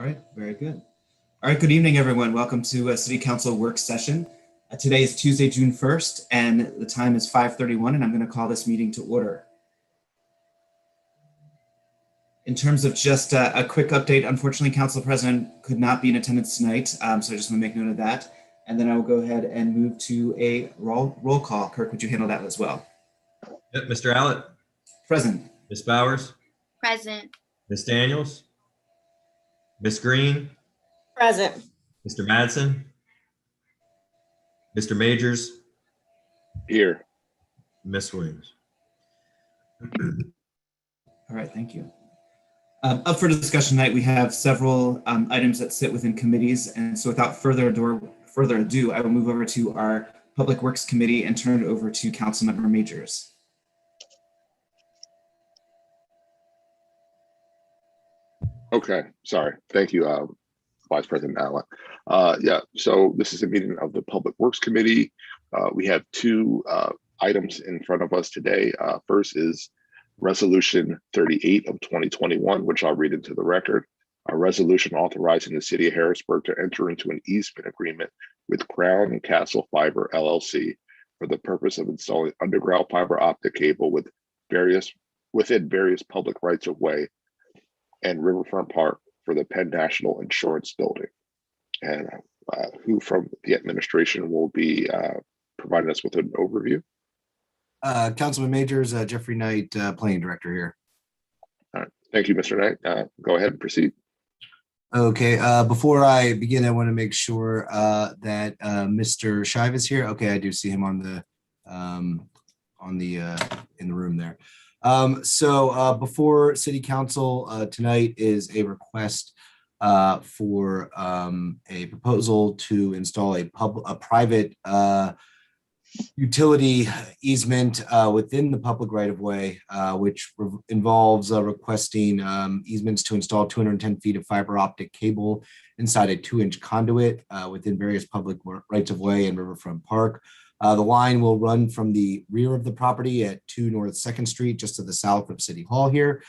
All right, very good. All right, good evening, everyone. Welcome to a City Council work session. Today is Tuesday, June 1st, and the time is 5:31, and I'm going to call this meeting to order. In terms of just a quick update, unfortunately, Council President could not be in attendance tonight, so I just want to make note of that. And then I will go ahead and move to a roll call. Kirk, would you handle that as well? Yep, Mr. Allett. Present. Ms. Bowers. Present. Ms. Daniels. Ms. Green. Present. Mr. Madsen. Mr. Majors. Here. Ms. Williams. All right, thank you. Up for discussion tonight, we have several items that sit within committees, and so without further ado, I will move over to our Public Works Committee and turn it over to Councilmember Majors. Okay, sorry. Thank you, Vice President Allen. Yeah, so this is a meeting of the Public Works Committee. We have two items in front of us today. First is Resolution 38 of 2021, which I'll read into the record. A resolution authorizing the City of Harrisburg to enter into an easement agreement with Crown and Castle Fiber LLC for the purpose of installing underground fiber optic cable within various public rights of way and Riverfront Park for the Penn National Insurance Building. And who from the administration will be providing us with an overview? Councilman Majors, Jeffrey Knight, Planning Director here. All right, thank you, Mr. Knight. Go ahead and proceed. Okay, before I begin, I want to make sure that Mr. Shive is here. Okay, I do see him on the in the room there. So before City Council tonight is a request for a proposal to install a private utility easement within the public right-of-way, which involves requesting easements to install 210 feet of fiber optic cable inside a 2-inch conduit within various public rights-of-way and Riverfront Park. The line will run from the rear of the property at 2 North 2nd Street, just to the south of City Hall here,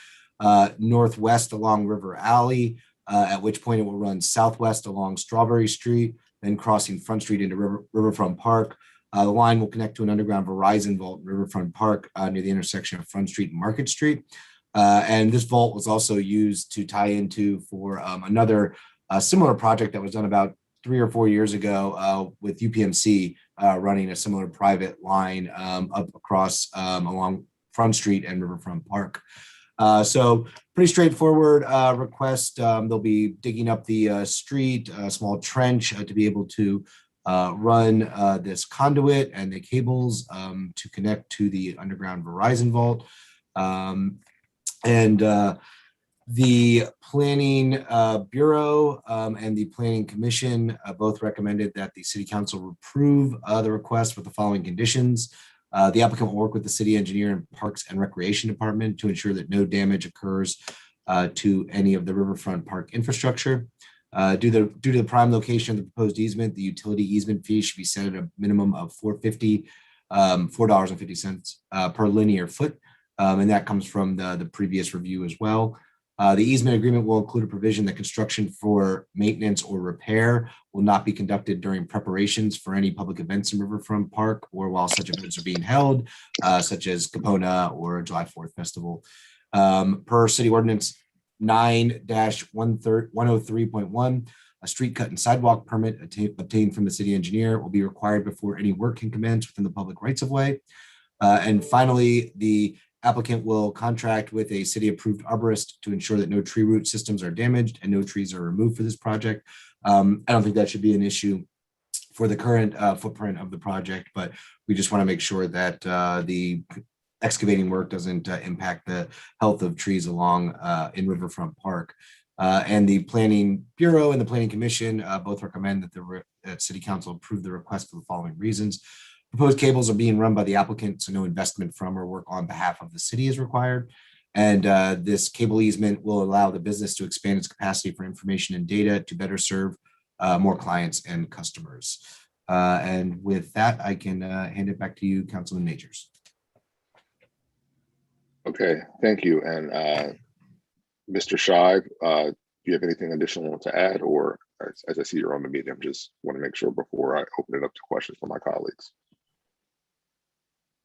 northwest along River Alley, at which point it will run southwest along Strawberry Street, then crossing Front Street into Riverfront Park. The line will connect to an underground Verizon vault in Riverfront Park near the intersection of Front Street and Market Street. And this vault was also used to tie into for another similar project that was done about 3 or 4 years ago with UPMC running a similar private line up across along Front Street and Riverfront Park. So pretty straightforward request. They'll be digging up the street, a small trench to be able to run this conduit and the cables to connect to the underground Verizon vault. The Planning Bureau and the Planning Commission both recommended that the City Council approve the request with the following conditions. The applicant will work with the city engineer and Parks and Recreation Department to ensure that no damage occurs to any of the Riverfront Park infrastructure. Due to the prime location of the proposed easement, the utility easement fee should be set at a minimum of $4.50 per linear foot. And that comes from the previous review as well. The easement agreement will include a provision that construction for maintenance or repair will not be conducted during preparations for any public events in Riverfront Park or while such events are being held, such as Capona or July 4th Festival. Per City Ordinance 9-103.1, a street cut and sidewalk permit obtained from the city engineer will be required before any work can commence within the public rights of way. And finally, the applicant will contract with a city-approved arborist to ensure that no tree root systems are damaged and no trees are removed for this project. I don't think that should be an issue for the current footprint of the project, but we just want to make sure that the excavating work doesn't impact the health of trees along in Riverfront Park. And the Planning Bureau and the Planning Commission both recommend that the City Council approve the request for the following reasons. Proposed cables are being run by the applicant, so no investment from or work on behalf of the city is required. And this cable easement will allow the business to expand its capacity for information and data to better serve more clients and customers. And with that, I can hand it back to you, Councilman Majors. Okay, thank you. And Mr. Shive, you have anything additional to add, or as I see you're on the meeting, I just want to make sure before I open it up to questions from my colleagues.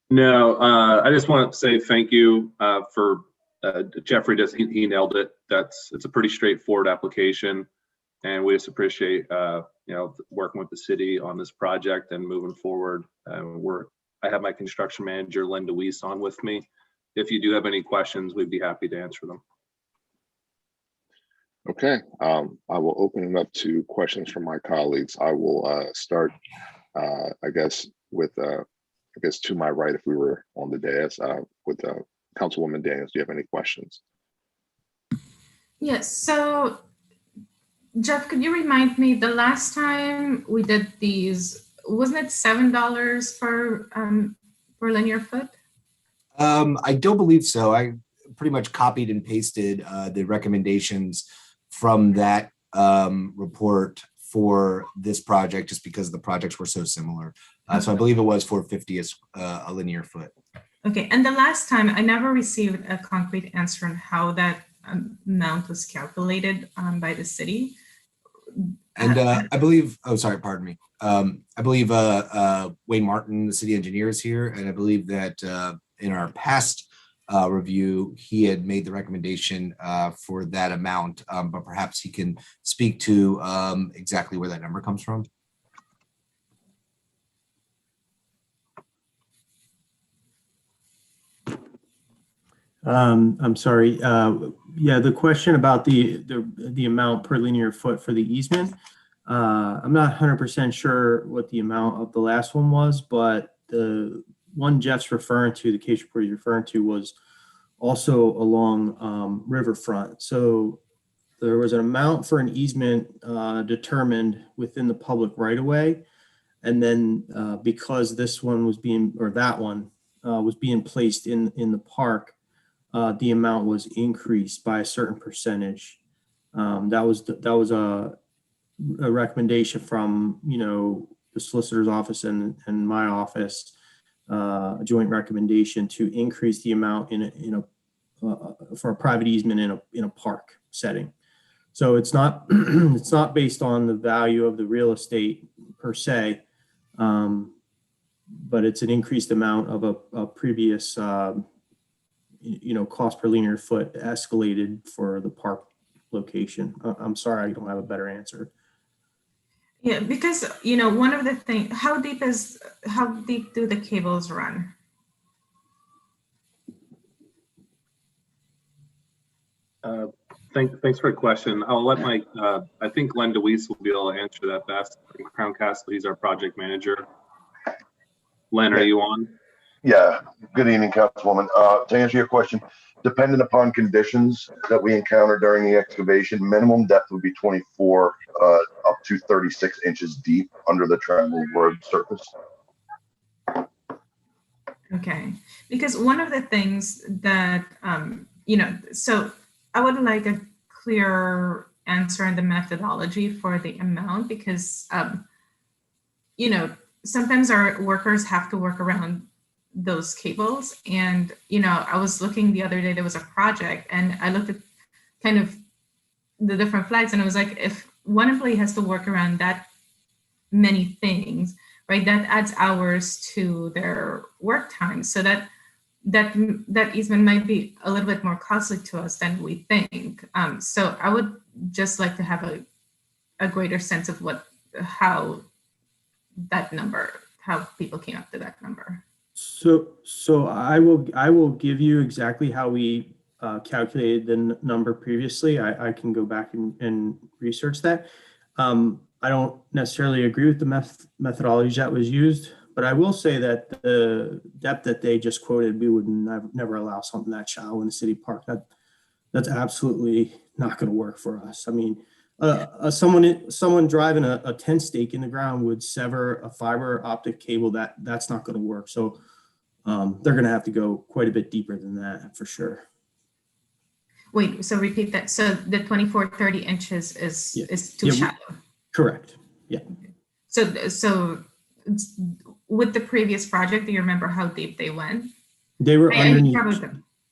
No, I just want to say thank you for Jeffrey. He nailed it. It's a pretty straightforward application, and we just appreciate working with the city on this project and moving forward. I have my construction manager Linda Weiss on with me. If you do have any questions, we'd be happy to answer them. Okay, I will open it up to questions from my colleagues. I will start, I guess, with to my right, if we were on the dais, with Councilwoman Daniels. Do you have any questions? Yes. So, Jeff, could you remind me, the last time we did these, wasn't it $7 per linear foot? I don't believe so. I pretty much copied and pasted the recommendations from that report for this project, just because the projects were so similar. So I believe it was $4.50 as a linear foot. Okay. And the last time I never received a concrete answer on how that amount was calculated by the city. And I believe, oh, sorry, pardon me. I believe Wayne Martin, the city engineer, is here. And I believe that in our past review, he had made the recommendation for that amount, but perhaps he can speak to exactly where that number comes from. I'm sorry. Yeah, the question about the amount per linear foot for the easement. I'm not 100% sure what the amount of the last one was, but the one Jeff's referring to, the case report he's referring to, was also along riverfront. So there was an amount for an easement determined within the public right of way. And then because this one was being, or that one was being placed in the park, the amount was increased by a certain percentage. That was a recommendation from, the solicitor's office and my office, a joint recommendation to increase the amount for a private easement in a park setting. So it's not it's not based on the value of the real estate per se, but it's an increased amount of a previous cost per linear foot escalated for the park location. I'm sorry, I don't have a better answer. Yeah, because one of the things, how deep do the cables run? Thanks for the question. I'll let I think Len DeWeese will be able to answer that best. Crown Castle, he's our project manager. Len, are you on? Yeah, good evening, Councilwoman. To answer your question, dependent upon conditions that we encounter during the excavation, minimum depth would be 24 up to 36 inches deep under the travel road surface. Okay, because one of the things that, so I would like a clear answer on the methodology for the amount, because, sometimes our workers have to work around those cables. And, I was looking the other day, there was a project, and I looked at kind of the different flags, and I was like, if one employee has to work around that many things, right, that adds hours to their work time. So that easement might be a little bit more costly to us than we think. So I would just like to have a greater sense of how people came up to that number. So I will give you exactly how we calculated the number previously. I can go back and research that. I don't necessarily agree with the methodology that was used, but I will say that the depth that they just quoted, we would never allow something that shallow in the city park. That's absolutely not going to work for us. I mean, someone driving a tent stake in the ground would sever a fiber optic cable. That's not going to work. So they're going to have to go quite a bit deeper than that for sure. Wait, so repeat that. So the 24-30 inches is too shallow. Correct. Yeah. So with the previous project, do you remember how deep they went? They were underneath.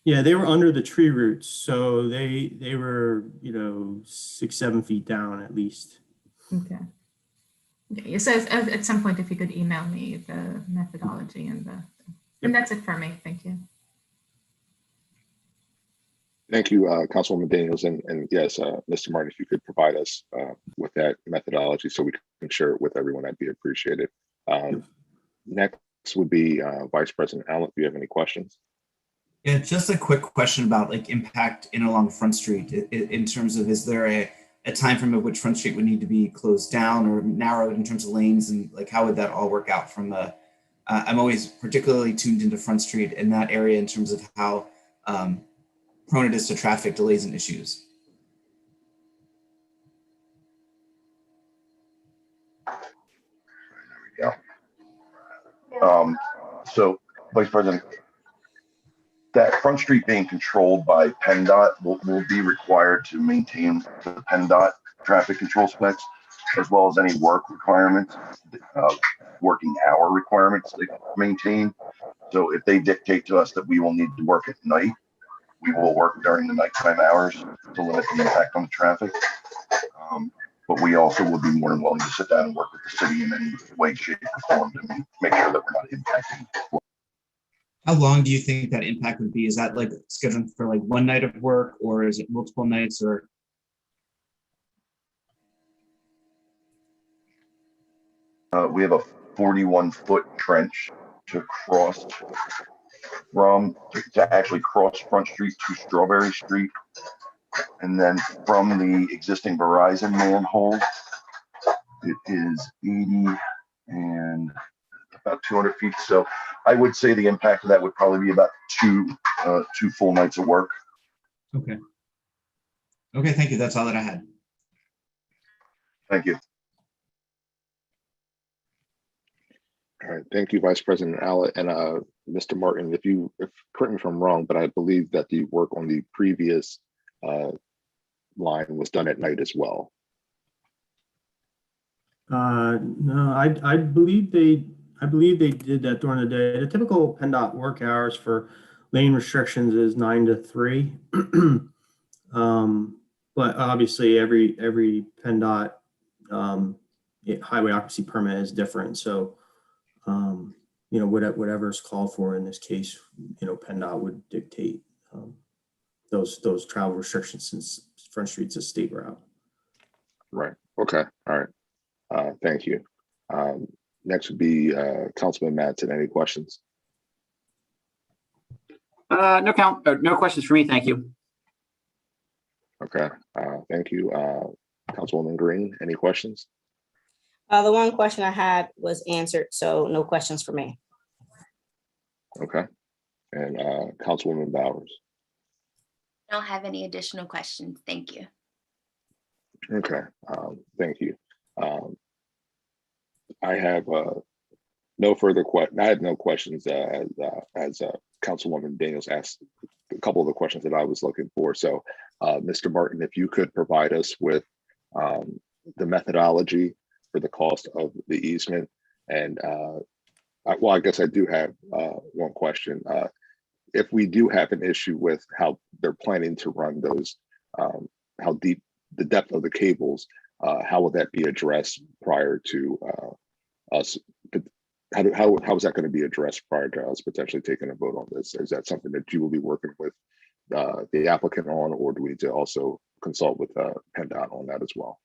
Yeah, they were under the tree roots, so they were, 6-7 feet down at least. Okay. Okay, so at some point, if you could email me the methodology and that's it for me. Thank you. Thank you, Councilwoman Daniels, and yes, Mr. Martin, if you could provide us with that methodology so we can share it with everyone, that'd be appreciated. Next would be Vice President Allen. Do you have any questions? Yeah, just a quick question about like impact in along Front Street in terms of, is there a time frame at which Front Street would need to be closed down or narrowed in terms of lanes, and like how would that all work out from the, I'm always particularly tuned into Front Street in that area in terms of how prone it is to traffic delays and issues. There we go. So, Vice President, that Front Street being controlled by Penndot will be required to maintain the Penndot traffic control specs, as well as any work requirements, working hour requirements they maintain. So if they dictate to us that we will need to work at night, we will work during the nighttime hours to limit the impact on the traffic. But we also will be more than willing to sit down and work with the city in any way, shape, or form to make sure that we're not impacting. How long do you think that impact would be? Is that like scheduled for like one night of work, or is it multiple nights, or? We have a 41-foot trench to cross from, to actually cross Front Street to Strawberry Street. And then from the existing Verizon manhole, it is 80 and about 200 feet. So I would say the impact of that would probably be about two full nights of work. Okay. Okay, thank you. That's all that I had. Thank you. All right, thank you, Vice President Allen, and Mr. Martin. If correct me if I'm wrong, but I believe that the work on the previous line was done at night as well. No, I believe they did that during the day. The typical PennDOT work hours for lane restrictions is 9 to 3. But obviously every PennDOT highway occupancy permit is different. So whatever is called for in this case, PennDOT would dictate those travel restrictions, since Front Street's a state route. Right. Okay. All right. Thank you. Next would be Councilman Madsen. Any questions? No questions for me. Thank you. Okay. Thank you. Councilwoman Green, any questions? The one question I had was answered, so no questions for me. Okay. And Councilwoman Bowers. I don't have any additional questions. Thank you. Okay. Thank you. I have no further questions. I had no questions as Councilwoman Daniels asked a couple of the questions that I was looking for. So, Mr. Martin, if you could provide us with the methodology for the cost of the easement, and I guess I do have one question. If we do have an issue with how they're planning to run those, how deep the depth of the cables, how will that be addressed prior to us? How is that going to be addressed prior to us potentially taking a vote on this? Is that something that you will be working with the applicant on, or do we need to also consult with PennDOT on that as well?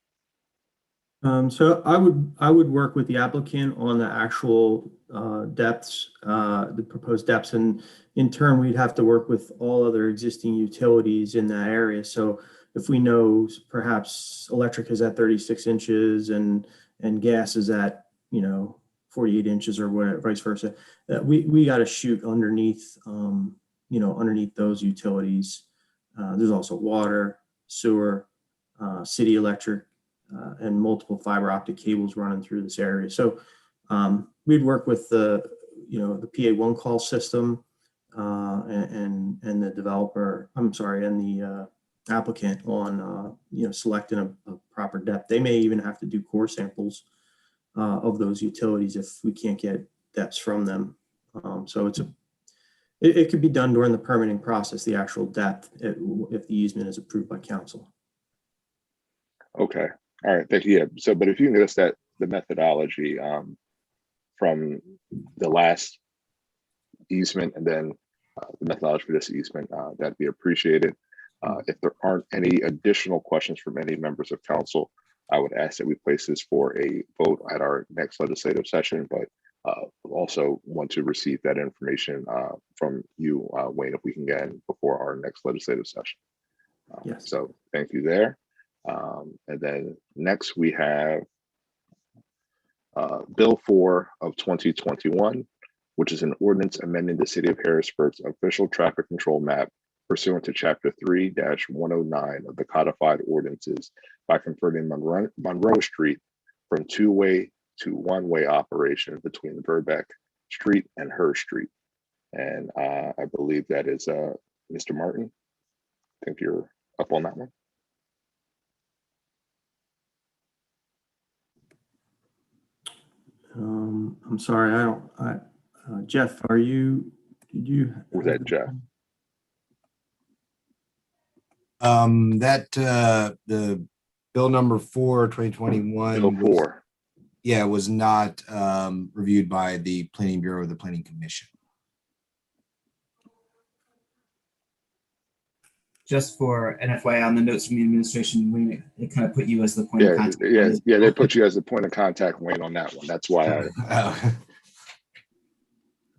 So I would work with the applicant on the actual depths, the proposed depths, and in turn we'd have to work with all other existing utilities in that area. So if we know perhaps electric is at 36 inches and gas is at 48 inches or whatever, vice versa, we got to shoot underneath underneath those utilities. There's also water, sewer, city electric, and multiple fiber optic cables running through this area. So we'd work with the PA one call system and the developer, and the applicant on selecting a proper depth. They may even have to do core samples of those utilities if we can't get depths from them. So It could be done during the permitting process, the actual depth, if the easement is approved by council. Okay, all right, thank you. Yeah, so, but if you can get us the methodology from the last easement and then the methodology for this easement, that'd be appreciated. If there aren't any additional questions from any members of council, I would ask that we place this for a vote at our next legislative session, but also want to receive that information from you, Wayne, if we can get in before our next legislative session. Yes. So thank you there. And then next we have Bill 4 of 2021, which is an ordinance amending the City of Harrisburg's official traffic control map pursuant to Chapter 3-109 of the codified ordinances by converting Monroe Street from two-way to one-way operation between Verbeck Street and Hurst Street. And I believe that is Mr. Martin. I think you're up on that one. I'm sorry, Jeff, did you? Was that Jeff? The bill number 4, 2021. Bill 4. Yeah, was not reviewed by the Planning Bureau or the Planning Commission. Just for an FYI on the notes from the administration, they kind of put you as the point of contact. Yeah, they put you as the point of contact, Wayne, on that one. That's why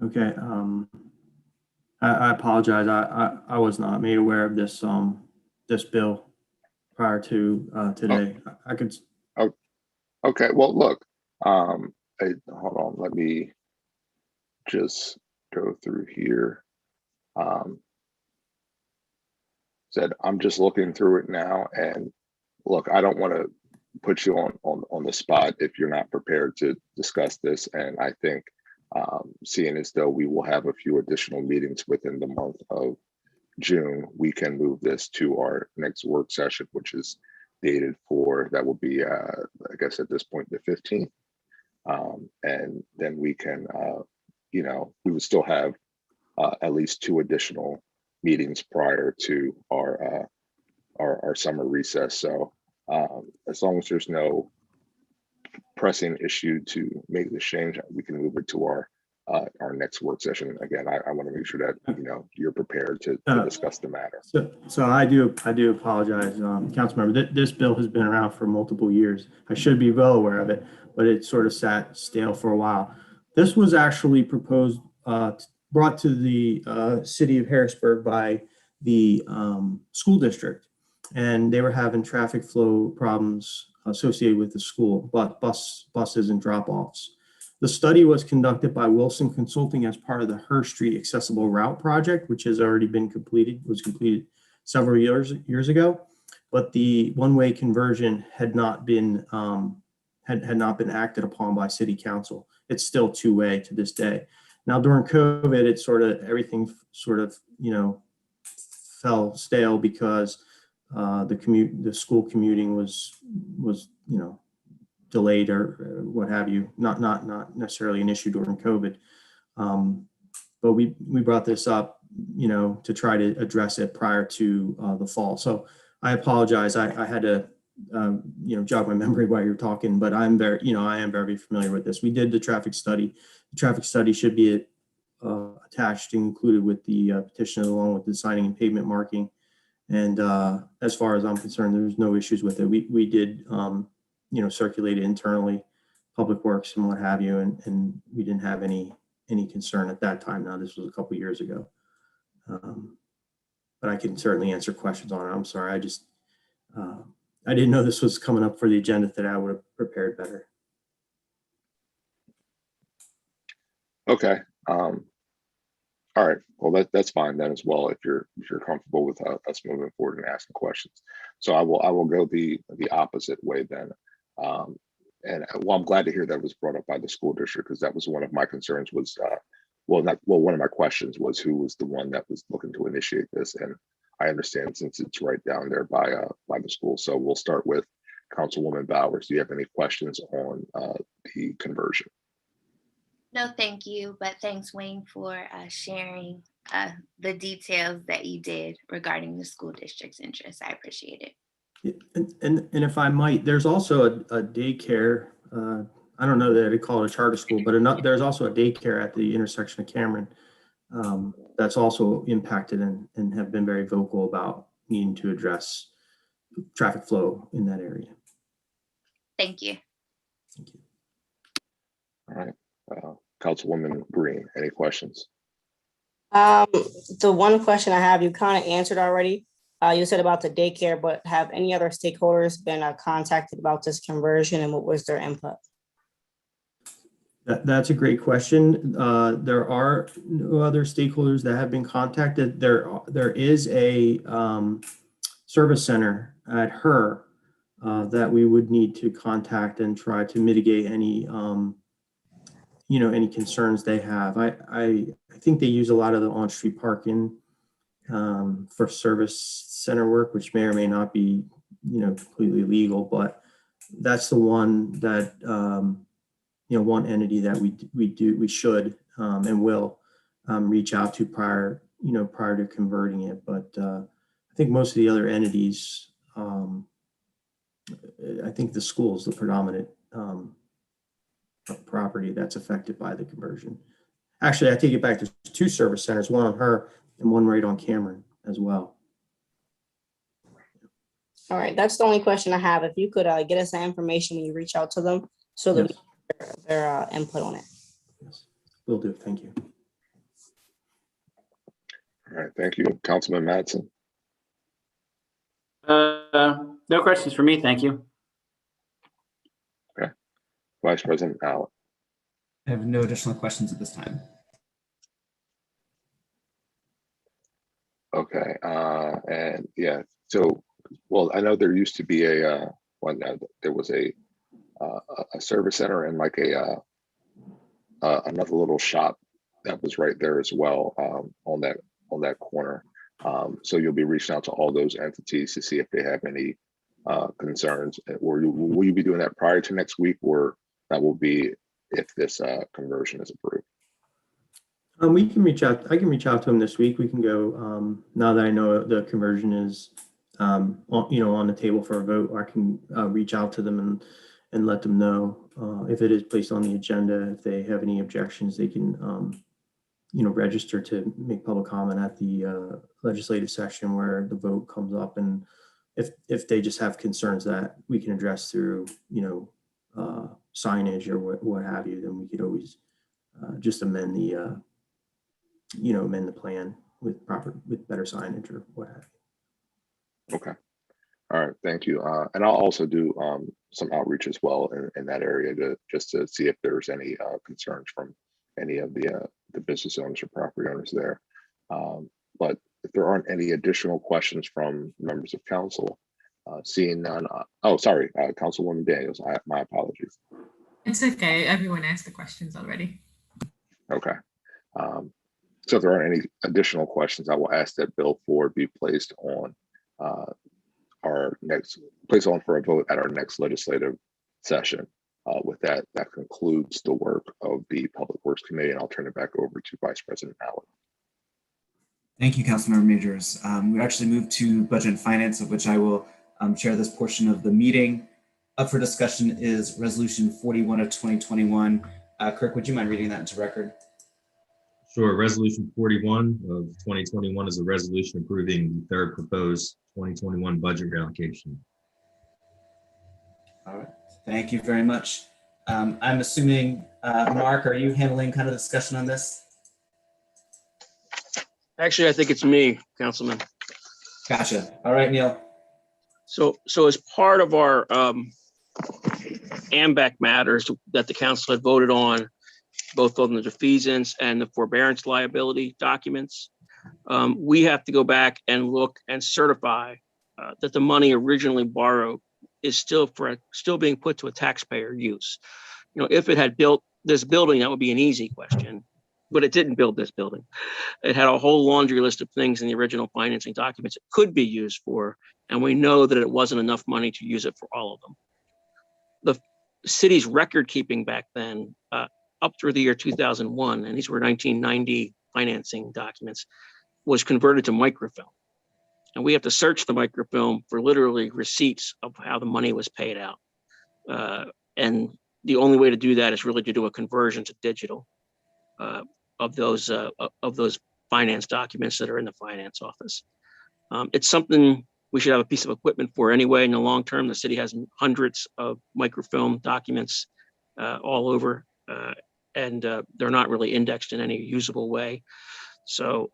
Okay, I apologize. I was not made aware of this this bill prior to today. I could. Oh, okay. Well, look. Hold on. Let me just go through here. Said I'm just looking through it now, and look, I don't want to put you on the spot if you're not prepared to discuss this, and I think seeing as though we will have a few additional meetings within the month of June, we can move this to our next work session, which is dated for, that will be I guess at this point the 15th, and then we can we would still have at least 2 additional meetings prior to our summer recess. So as long as there's no pressing issue to make this change, we can move it to our next work session. Again, I want to make sure that you're prepared to discuss the matter. So I do apologize, council member. This bill has been around for multiple years. I should be well aware of it, but it sort of sat stale for a while. This was actually proposed, brought to the city of Harrisburg by the school district, and they were having traffic flow problems associated with the school, but buses and drop-offs. The study was conducted by Wilson Consulting as part of the Hurst Street Accessible Route Project, which has already been completed, was completed several years ago, but the one-way conversion had not been had not been acted upon by city council. It's still two-way to this day. Now during COVID, everything sort of fell stale because the school commuting was delayed or what have you. Not necessarily an issue during COVID, but we brought this up to try to address it prior to the fall. So I apologize. I had to jog my memory while you're talking, but I am very familiar with this. We did the traffic study. The traffic study should be attached and included with the petition along with the signing and pavement marking. And as far as I'm concerned, there's no issues with it. We did, circulate it internally, Public Works and what have you, and we didn't have any concern at that time. Now, this was a couple of years ago. But I can certainly answer questions on it. I'm sorry. I didn't know this was coming up for the agenda today. I would have prepared better. Okay. All right. Well, that's fine then as well. If you're comfortable with us moving forward and asking questions, so I will go the opposite way then. And I'm glad to hear that was brought up by the school district, because that was one of my concerns. Was one of my questions was who was the one that was looking to initiate this, and I understand since it's right down there by the school. So we'll start with Councilwoman Bowers. Do you have any questions on the conversion? No, thank you. But thanks, Wayne, for sharing the details that you did regarding the school district's interest. I appreciate it. And if I might, there's also a daycare. I don't know that I'd call it a charter school, but there's also a daycare at the intersection of Cameron that's also impacted and have been very vocal about needing to address traffic flow in that area. Thank you. Thank you. All right. Councilwoman Green, any questions? The one question I have, you kind of answered already. You said about the daycare, but have any other stakeholders been contacted about this conversion, and what was their input? That's a great question. There are no other stakeholders that have been contacted. There is a service center at HER that we would need to contact and try to mitigate any any concerns they have. I think they use a lot of the on-street parking for service center work, which may or may not be completely legal, but that's the one that one entity that we should and will reach out to prior to converting it. But I think most of the other entities, I think the school is the predominant property that's affected by the conversion. Actually, I take it back. There's two service centers, one on HER and one right on Cameron as well. All right, that's the only question I have. If you could get us that information when you reach out to them, so that Yes. we get their input on it. Yes, will do. Thank you. All right, thank you. Councilman Madsen. No questions for me, thank you. Vice President Allen. I have no additional questions at this time. Okay, and yeah, so, well, I know there used to be there was a service center and like another little shop that was right there as well, on that corner. So you'll be reaching out to all those entities to see if they have any concerns, or will you be doing that prior to next week, or that will be if this conversion is approved? We can reach out. I can reach out to them this week. We can go now that I know the conversion is on the table for a vote. I can reach out to them and let them know if it is placed on the agenda. If they have any objections, they can register to make public comment at the legislative session where the vote comes up. And if they just have concerns that we can address through signage or what have you, then we could always just amend the amend the plan with better signage or what have you. Okay. All right, thank you. And I'll also do some outreach as well in that area just to see if there's any concerns from any of the business owners or property owners there. But if there aren't any additional questions from members of council, seeing none. Oh, sorry, Councilwoman Daniels. My apologies. It's okay. Everyone asked the questions already. Okay. So if there aren't any additional questions, I will ask that Bill 4 be placed on for a vote at our next legislative session. With that concludes the work of the Public Works Committee, and I'll turn it back over to Vice President Allen. Thank you, Councilmember Majors. We actually moved to Budget and Finance, of which I will chair this portion of the meeting. Up for discussion is Resolution 41 of 2021. Kirk, would you mind reading that into record? Sure. Resolution 41 of 2021 is a resolution approving the third proposed 2021 budget reallocation. All right. Thank you very much. I'm assuming, Mark, are you handling kind of discussion on this? Actually, I think it's me, Councilman. Gotcha. All right, Neil. So as part of our AMBAC matters that the council had voted on, both on the defeasance and the forbearance liability documents, we have to go back and look and certify that the money originally borrowed is still being put to a taxpayer use. If it had built this building, that would be an easy question, but it didn't build this building. It had a whole laundry list of things in the original financing documents it could be used for, and we know that it wasn't enough money to use it for all of them. The city's record keeping back then, up through the year 2001, and these were 1990 financing documents, was converted to microfilm. And we have to search the microfilm for literally receipts of how the money was paid out. And the only way to do that is really to do a conversion to digital of those finance documents that are in the finance office. It's something we should have a piece of equipment for anyway. In the long term, the city has hundreds of microfilm documents all over, and they're not really indexed in any usable way. So,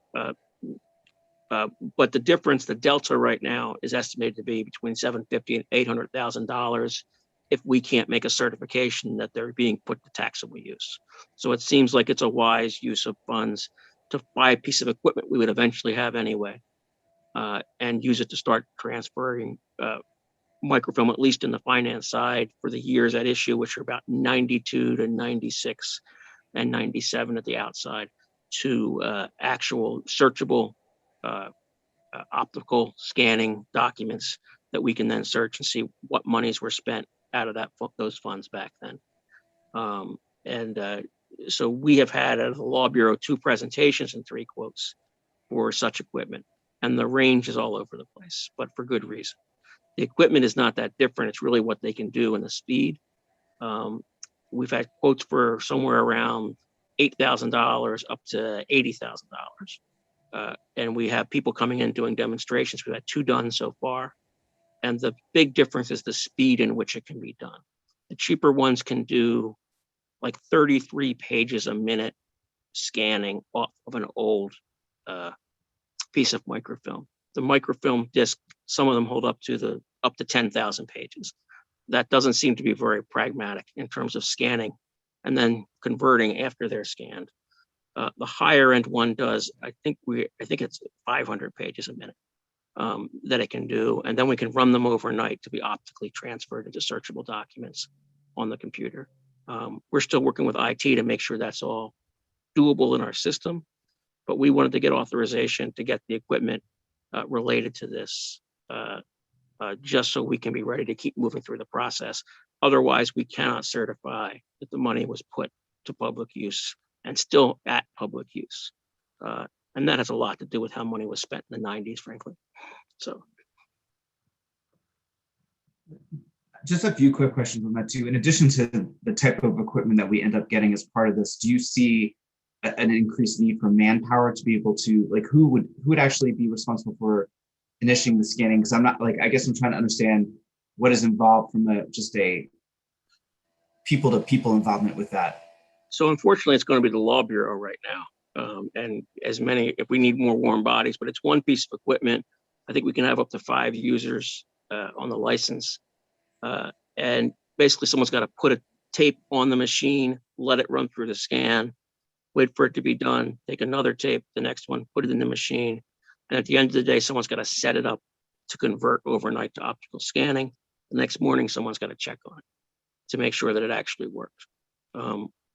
but the difference, the delta right now is estimated to be between $750,000 and $800,000 if we can't make a certification that they're being put to taxable use. So it seems like it's a wise use of funds to buy a piece of equipment we would eventually have anyway, and use it to start transferring microfilm, at least in the finance side, for the years at issue, which are about 92 to 96 and 97 at the outside, to actual searchable optical scanning documents that we can then search and see what monies were spent out of those funds back then. So we have had out of the Law Bureau 2 presentations and 3 quotes for such equipment, and the range is all over the place, but for good reason. The equipment is not that different. It's really what they can do and the speed. We've had quotes for somewhere around $8,000 up to $80,000. And we have people coming in doing demonstrations. We've had 2 done so far. And the big difference is the speed in which it can be done. The cheaper ones can do like 33 pages a minute scanning off of an old piece of microfilm. The microfilm disc, some of them hold up to 10,000 pages. That doesn't seem to be very pragmatic in terms of scanning and then converting after they're scanned. The higher end one does, I think it's 500 pages a minute that it can do. And then we can run them overnight to be optically transferred into searchable documents on the computer. We're still working with IT to make sure that's all doable in our system, but we wanted to get authorization to get the equipment related to this, just so we can be ready to keep moving through the process. Otherwise, we cannot certify that the money was put to public use and still at public use. And that has a lot to do with how money was spent in the 90s, frankly. So. Just a few quick questions on that too. In addition to the type of equipment that we end up getting as part of this, do you see an increased need for manpower to be able to, like, who would actually be responsible for initiating the scanning? Because I'm not, like, I guess I'm trying to understand what is involved from just a people-to-people involvement with that. So unfortunately, it's going to be the Law Bureau right now. And as many, if we need more warm bodies, but it's one piece of equipment. I think we can have up to 5 users on the license. And basically someone's got to put a tape on the machine, let it run through the scan, wait for it to be done, take another tape, the next one, put it in the machine. And at the end of the day, someone's got to set it up to convert overnight to optical scanning. The next morning, someone's got to check on it to make sure that it actually works.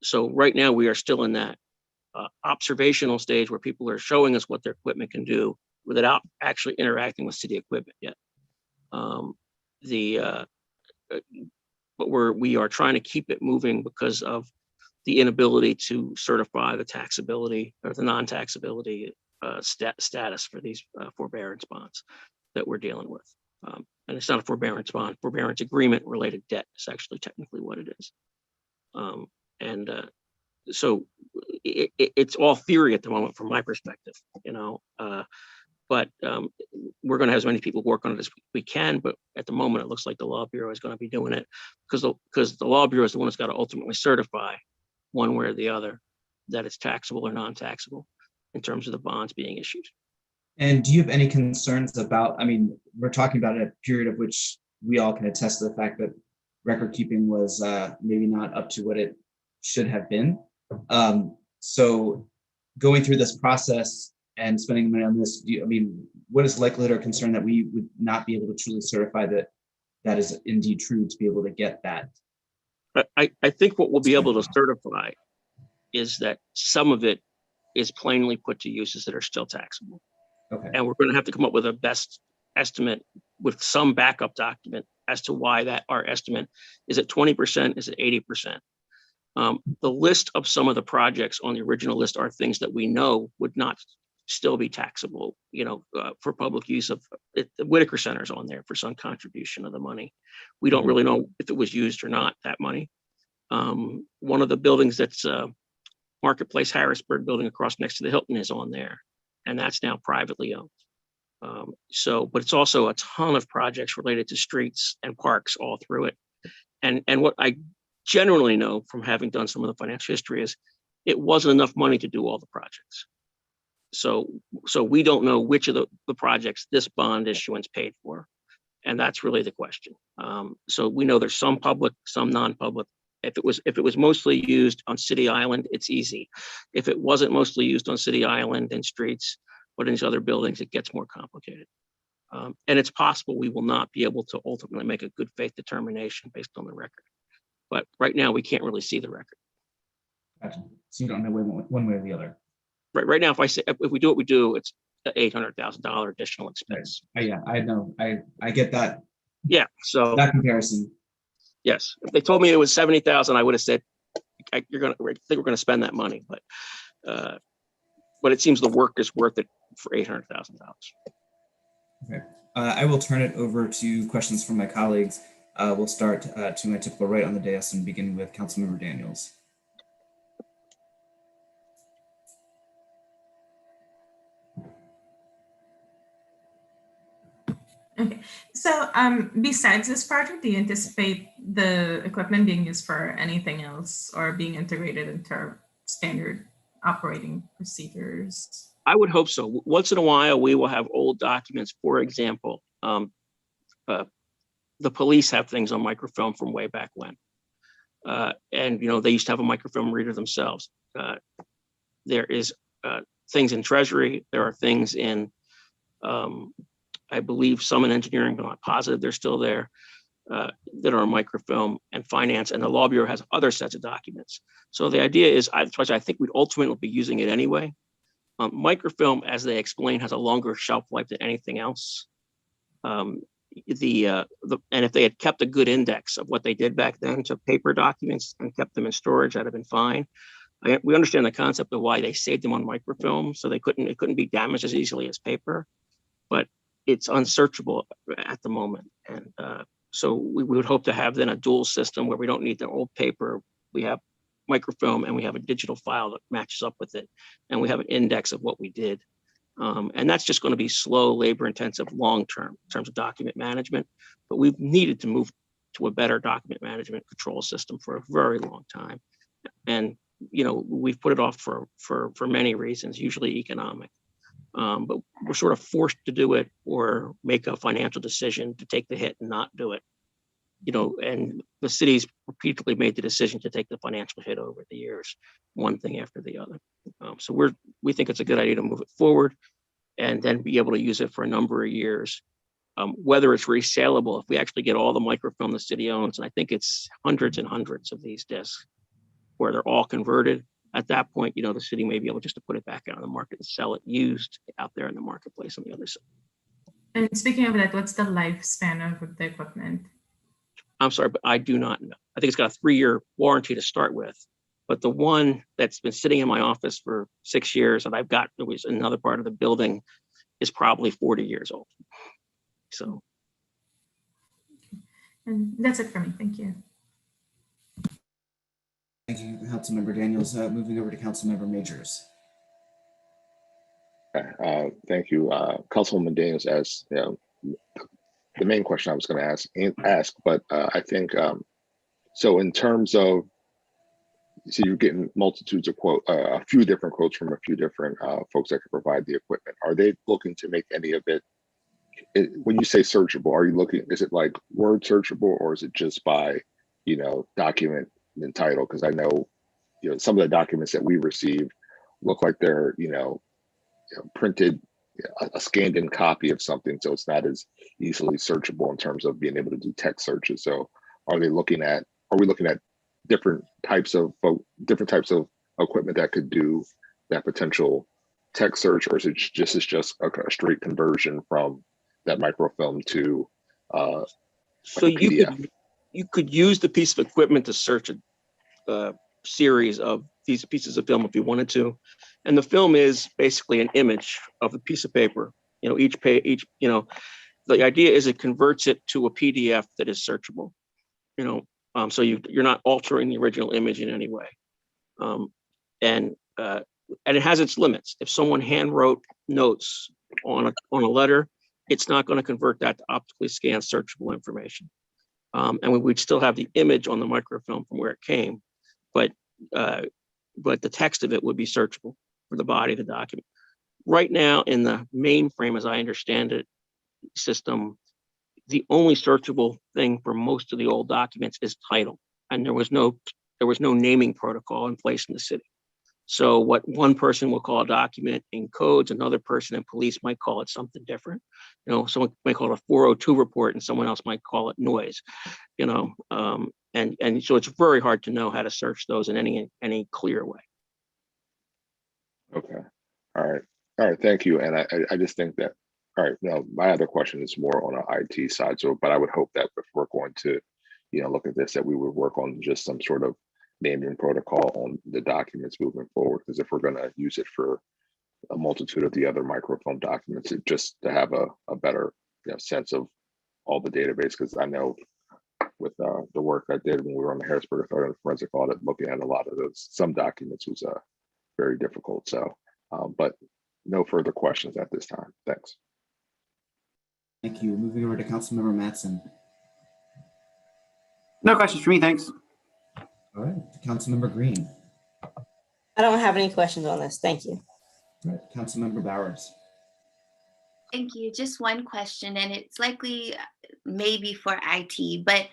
So right now we are still in that observational stage where people are showing us what their equipment can do without actually interacting with city equipment yet. But we are trying to keep it moving because of the inability to certify the taxability or the non-taxability status for these forbearance bonds that we're dealing with. And it's not a forbearance bond, forbearance agreement related debt is actually technically what it is. So it's all theory at the moment from my perspective, but we're going to have as many people work on it as we can. But at the moment, it looks like the Law Bureau is going to be doing it because the Law Bureau is the one that's got to ultimately certify one way or the other that it's taxable or non-taxable in terms of the bonds being issued. And do you have any concerns about, I mean, we're talking about a period of which we all can attest to the fact that record keeping was maybe not up to what it should have been. So going through this process and spending money on this, what is the likelihood or concern that we would not be able to truly certify that that is indeed true to be able to get that? I think what we'll be able to certify is that some of it is plainly put to uses that are still taxable. Okay. And we're going to have to come up with a best estimate with some backup document as to why that our estimate is at 20%, is at 80%. The list of some of the projects on the original list are things that we know would not still be taxable, for public use of it. The Whitaker Center's on there for some contribution of the money. We don't really know if it was used or not, that money. One of the buildings that's Marketplace Harrisburg building across next to the Hilton is on there, and that's now privately owned. But it's also a ton of projects related to streets and parks all through it. And what I generally know from having done some of the financial history is it wasn't enough money to do all the projects. So we don't know which of the projects this bond issuance paid for. And that's really the question. So we know there's some public, some non-public. If it was mostly used on City Island, it's easy. If it wasn't mostly used on City Island and streets, but in these other buildings, it gets more complicated. And it's possible we will not be able to ultimately make a good faith determination based on the record. But right now, we can't really see the record. Gotcha. So you don't know one way or the other. Right now, if we do what we do, it's an $800,000 additional expense. Yeah, I know. I get that. Yeah. So that comparison. Yes. If they told me it was 70,000, I would have said, I think we're going to spend that money. But it seems the work is worth it for $800,000. Okay. I will turn it over to questions from my colleagues. We'll start to my typical right on the dais and begin with Councilmember Daniels. Okay, so besides this project, do you anticipate the equipment being used for anything else or being integrated into our standard operating procedures? I would hope so. Once in a while, we will have old documents. For example, the police have things on microfilm from way back when. And they used to have a microfilm reader themselves. There is things in Treasury. There are things in I believe some in engineering, but I'm not positive they're still there, that are microfilm, and finance, and the Law Bureau has other sets of documents. So the idea is, I think we'd ultimately be using it anyway. Microfilm, as they explain, has a longer shelf life than anything else. And if they had kept a good index of what they did back then to paper documents and kept them in storage, that'd have been fine. We understand the concept of why they saved them on microfilm, so it couldn't be damaged as easily as paper, but it's unsearchable at the moment. And so we would hope to have then a dual system where we don't need the old paper. We have microfilm and we have a digital file that matches up with it. And we have an index of what we did. And that's just going to be slow, labor intensive, long-term in terms of document management. But we've needed to move to a better document management control system for a very long time. And, we've put it off for many reasons, usually economic. But we're sort of forced to do it or make a financial decision to take the hit and not do it. And the city's repeatedly made the decision to take the financial hit over the years, one thing after the other. So we think it's a good idea to move it forward and then be able to use it for a number of years. Whether it's resaleable, if we actually get all the microfilm the city owns, and I think it's hundreds and hundreds of these discs where they're all converted. At that point, the city may be able just to put it back out on the market and sell it used out there in the marketplace on the other side. And speaking of that, what's the lifespan of the equipment? I'm sorry, but I do not know. I think it's got a 3-year warranty to start with, but the one that's been sitting in my office for 6 years that I've got, it was another part of the building, is probably 40 years old. So. And that's it for me. Thank you. Thank you, Councilmember Daniels. Moving over to Councilmember Majors. Thank you, Councilwoman Daniels. As the main question I was going to ask, but I think so. In terms of, so you're getting multitudes of a few different quotes from a few different folks that can provide the equipment. Are they looking to make any of it? When you say searchable, are you looking? Is it like word searchable, or is it just by document and title? Because I know some of the documents that we received look like they're printed, a scanned in copy of something, so it's not as easily searchable in terms of being able to do text searches. So are we looking at different types of equipment that could do that potential text search, or is it just a straight conversion from that microfilm to so PDF? you could use the piece of equipment to search series of these pieces of film if you wanted to. And the film is basically an image of a piece of paper. You know, each page, the idea is it converts it to a PDF that is searchable. So you're not altering the original image in any way. And it has its limits. If someone hand wrote notes on a letter, it's not going to convert that to optically scanned searchable information. And we'd still have the image on the microfilm from where it came, but the text of it would be searchable for the body of the document. Right now, in the mainframe, as I understand it, system, the only searchable thing for most of the old documents is title, and there was no naming protocol in place in the city. So what one person will call a document in codes, another person in police might call it something different. Someone might call it a 402 report and someone else might call it noise, and so it's very hard to know how to search those in any clear way. Okay. All right. Thank you. And I just think that, all right, now my other question is more on an IT side. So, but I would hope that if we're going to, look at this, that we would work on just some sort of naming protocol on the documents moving forward. Because if we're going to use it for a multitude of the other microfilm documents, it just to have a better sense of all the database. Because I know with the work I did when we were on the Harrisburg Authority Forensic Audit, looking at a lot of some documents was very difficult. So, but no further questions at this time. Thanks. Thank you. Moving over to Councilmember Mattson. No questions for me, thanks. All right, Councilmember Green. I don't have any questions on this. Thank you. All right, Councilmember Bowers. Thank you. Just one question, and it's likely maybe for IT, but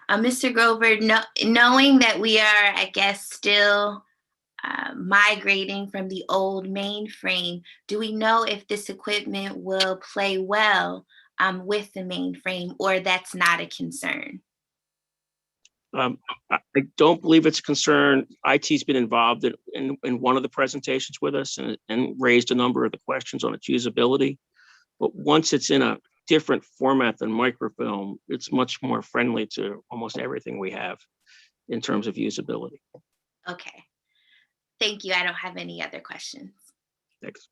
Mr. Grover, knowing that we are, I guess, still migrating from the old mainframe, do we know if this equipment will play well with the mainframe, or that's not a concern? I don't believe it's a concern. IT's been involved in one of the presentations with us and raised a number of the questions on its usability. But once it's in a different format than microfilm, it's much more friendly to almost everything we have in terms of usability. Okay. Thank you. I don't have any other questions. Thanks.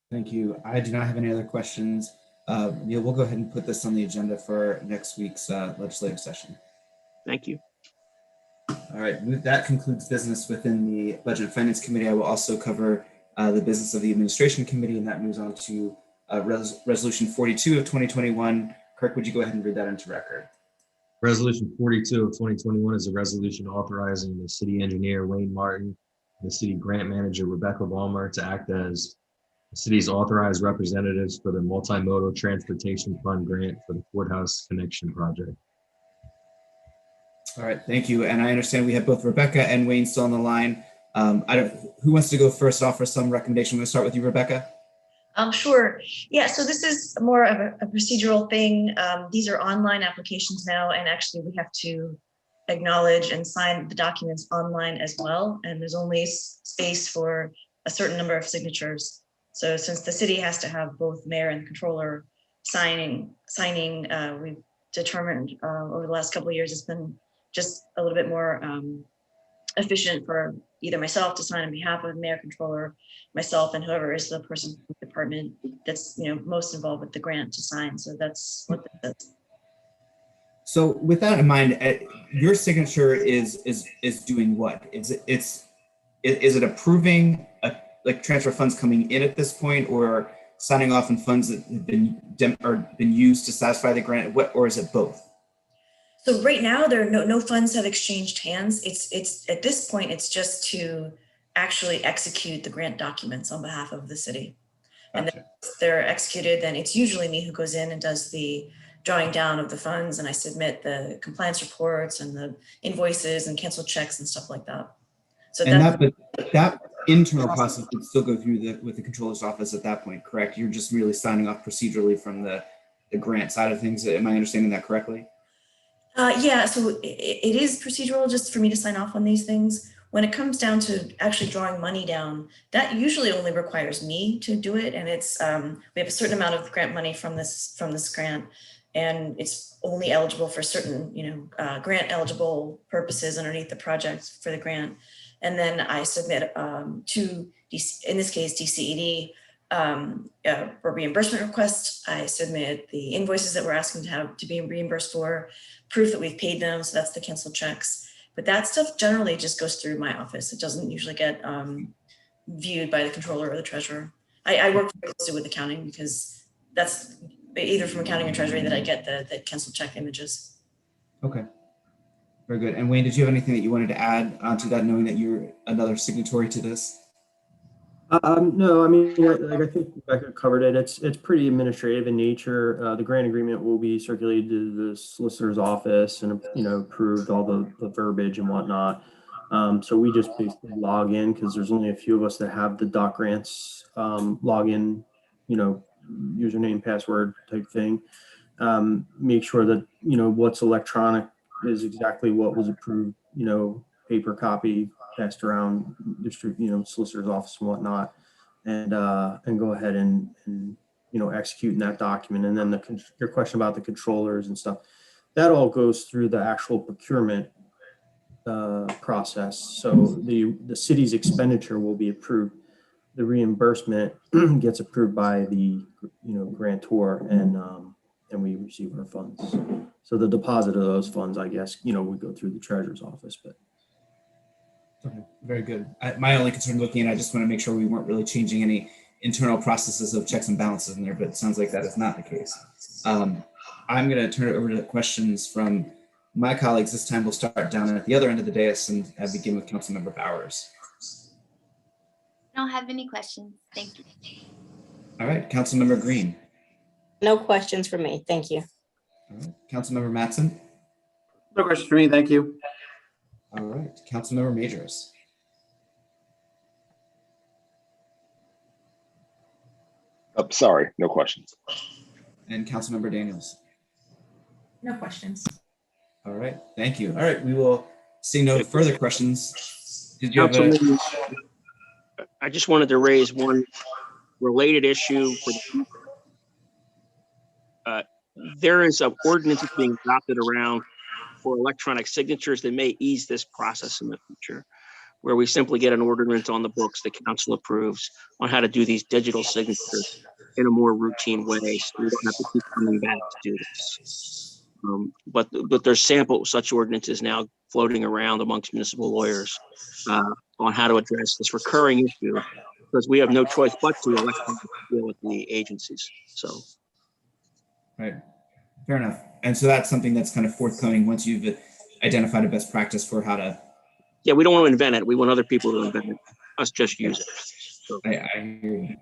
Thank you. I do not have any other questions. We'll go ahead and put this on the agenda for next week's legislative session. Thank you. All right, that concludes business within the Budget and Finance Committee. I will also cover the business of the Administration Committee, and that moves on to Resolution 42 of 2021. Kirk, would you go ahead and read that into record? Resolution 42 of 2021 is a resolution authorizing the city engineer, Wayne Martin, and the city grant manager, Rebecca Ballmer, to act as the city's authorized representatives for the Multimodal Transportation Fund grant for the Courthouse Connection Project. All right, thank you. And I understand we have both Rebecca and Wayne still on the line. Who wants to go first, offer some recommendation? We'll start with you, Rebecca. Sure. Yeah, so this is more of a procedural thing. These are online applications now, and actually we have to acknowledge and sign the documents online as well. And there's only space for a certain number of signatures. So since the city has to have both mayor and controller signing, we've determined over the last couple of years, it's been just a little bit more efficient for either myself to sign on behalf of the mayor, controller, myself, and whoever is the person from the department that's most involved with the grant to sign. So that's what that is. So with that in mind, your signature is doing what? Is it approving like transfer funds coming in at this point, or signing off on funds that have been used to satisfy the grant? Or is it both? So right now, there are no funds have exchanged hands. It's at this point, it's just to actually execute the grant documents on behalf of the city. Gotcha. And then they're executed, then it's usually me who goes in and does the drawing down of the funds, and I submit the compliance reports and the invoices and canceled checks and stuff like that. So that internal process would still go through with the controller's office at that point, correct? You're just merely signing off procedurally from the grant side of things. Am I understanding that correctly? Yeah, so it is procedural just for me to sign off on these things. When it comes down to actually drawing money down, that usually only requires me to do it. And it's we have a certain amount of grant money from this grant. and it's only eligible for certain, grant eligible purposes underneath the project for the grant. And then I submit to DC, in this case, DCED, for reimbursement request. I submit the invoices that we're asking to be reimbursed for, proof that we've paid them. So that's the canceled checks. But that stuff generally just goes through my office. It doesn't usually get viewed by the controller or the treasurer. I work very closely with accounting because that's either from accounting or treasury that I get the canceled check images. Okay. Very good. And Wayne, did you have anything that you wanted to add onto that, knowing that you're another signatory to this? No, I mean, like I think Rebecca covered it. It's pretty administrative in nature. The grant agreement will be circulated to the solicitor's office and, approved all the verbiage and whatnot. So we just basically log in because there's only a few of us that have the doc grants login, username, password type thing. Make sure that, what's electronic is exactly what was approved, paper copy, passed around, solicitor's office and whatnot, and go ahead and execute in that document. And then your question about the controllers and stuff, that all goes through the actual procurement process. So the city's expenditure will be approved. The reimbursement gets approved by the grantor, and we receive our funds. So the deposit of those funds, I guess, would go through the treasurer's office. But okay, very good. My only concern looking at, I just want to make sure we weren't really changing any internal processes of checks and balances in there, but it sounds like that is not the case. I'm going to turn it over to questions from my colleagues. This time we'll start down at the other end of the dais and begin with Councilmember Bowers. I don't have any questions. Thank you. All right, Councilmember Green. No questions for me. Thank you. All right, Councilmember Mattson. No questions for me. Thank you. All right, Councilmember Majors. Sorry, no questions. And Councilmember Daniels. No questions. All right, thank you. All right, we will see no further questions. Did you have I just wanted to raise one related issue. There is an ordinance being adopted around for electronic signatures that may ease this process in the future, where we simply get an ordinance on the books that council approves on how to do these digital signatures in a more routine way, so we don't have to keep coming back to do this. But there's sample such ordinances now floating around amongst municipal lawyers on how to address this recurring issue, because we have no choice but to electronically deal with the agencies. So, right, fair enough. And so that's something that's kind of forthcoming once you've identified a best practice for how to. Yeah, we don't want to invent it. We want other people to invent it. Us just use it. So, I hear you.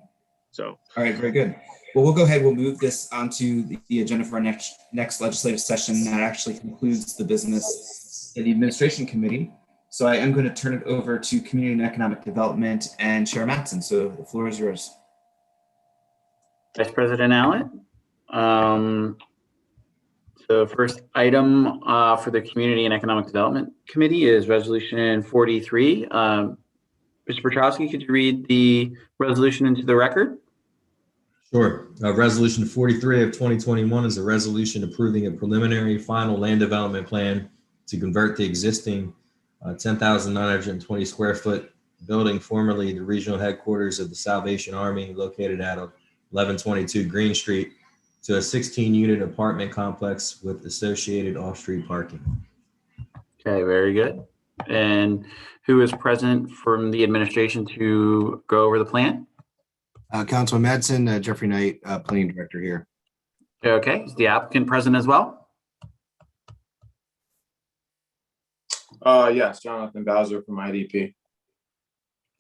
So, all right, very good. Well, we'll go ahead. We'll move this onto the agenda for our next legislative session. That actually concludes the business of the Administration Committee. So I am going to turn it over to Community and Economic Development and Chair Mattson. So the floor is yours. Vice President Allen. The first item for the Community and Economic Development Committee is Resolution 43. Mr. Petrowski, could you read the resolution into the record? Sure. Resolution 43 of 2021 is a resolution approving a preliminary final land development plan to convert the existing 10,920 square foot building, formerly the regional headquarters of the Salvation Army, located at 1122 Green Street, to a 16-unit apartment complex with associated off-street parking. Okay, very good. And who is present from the administration to go over the plan? Councilman Madsen, Jeffrey Knight, Planning Director here. Okay, is the applicant present as well? Yes, Jonathan Bowser from IDP.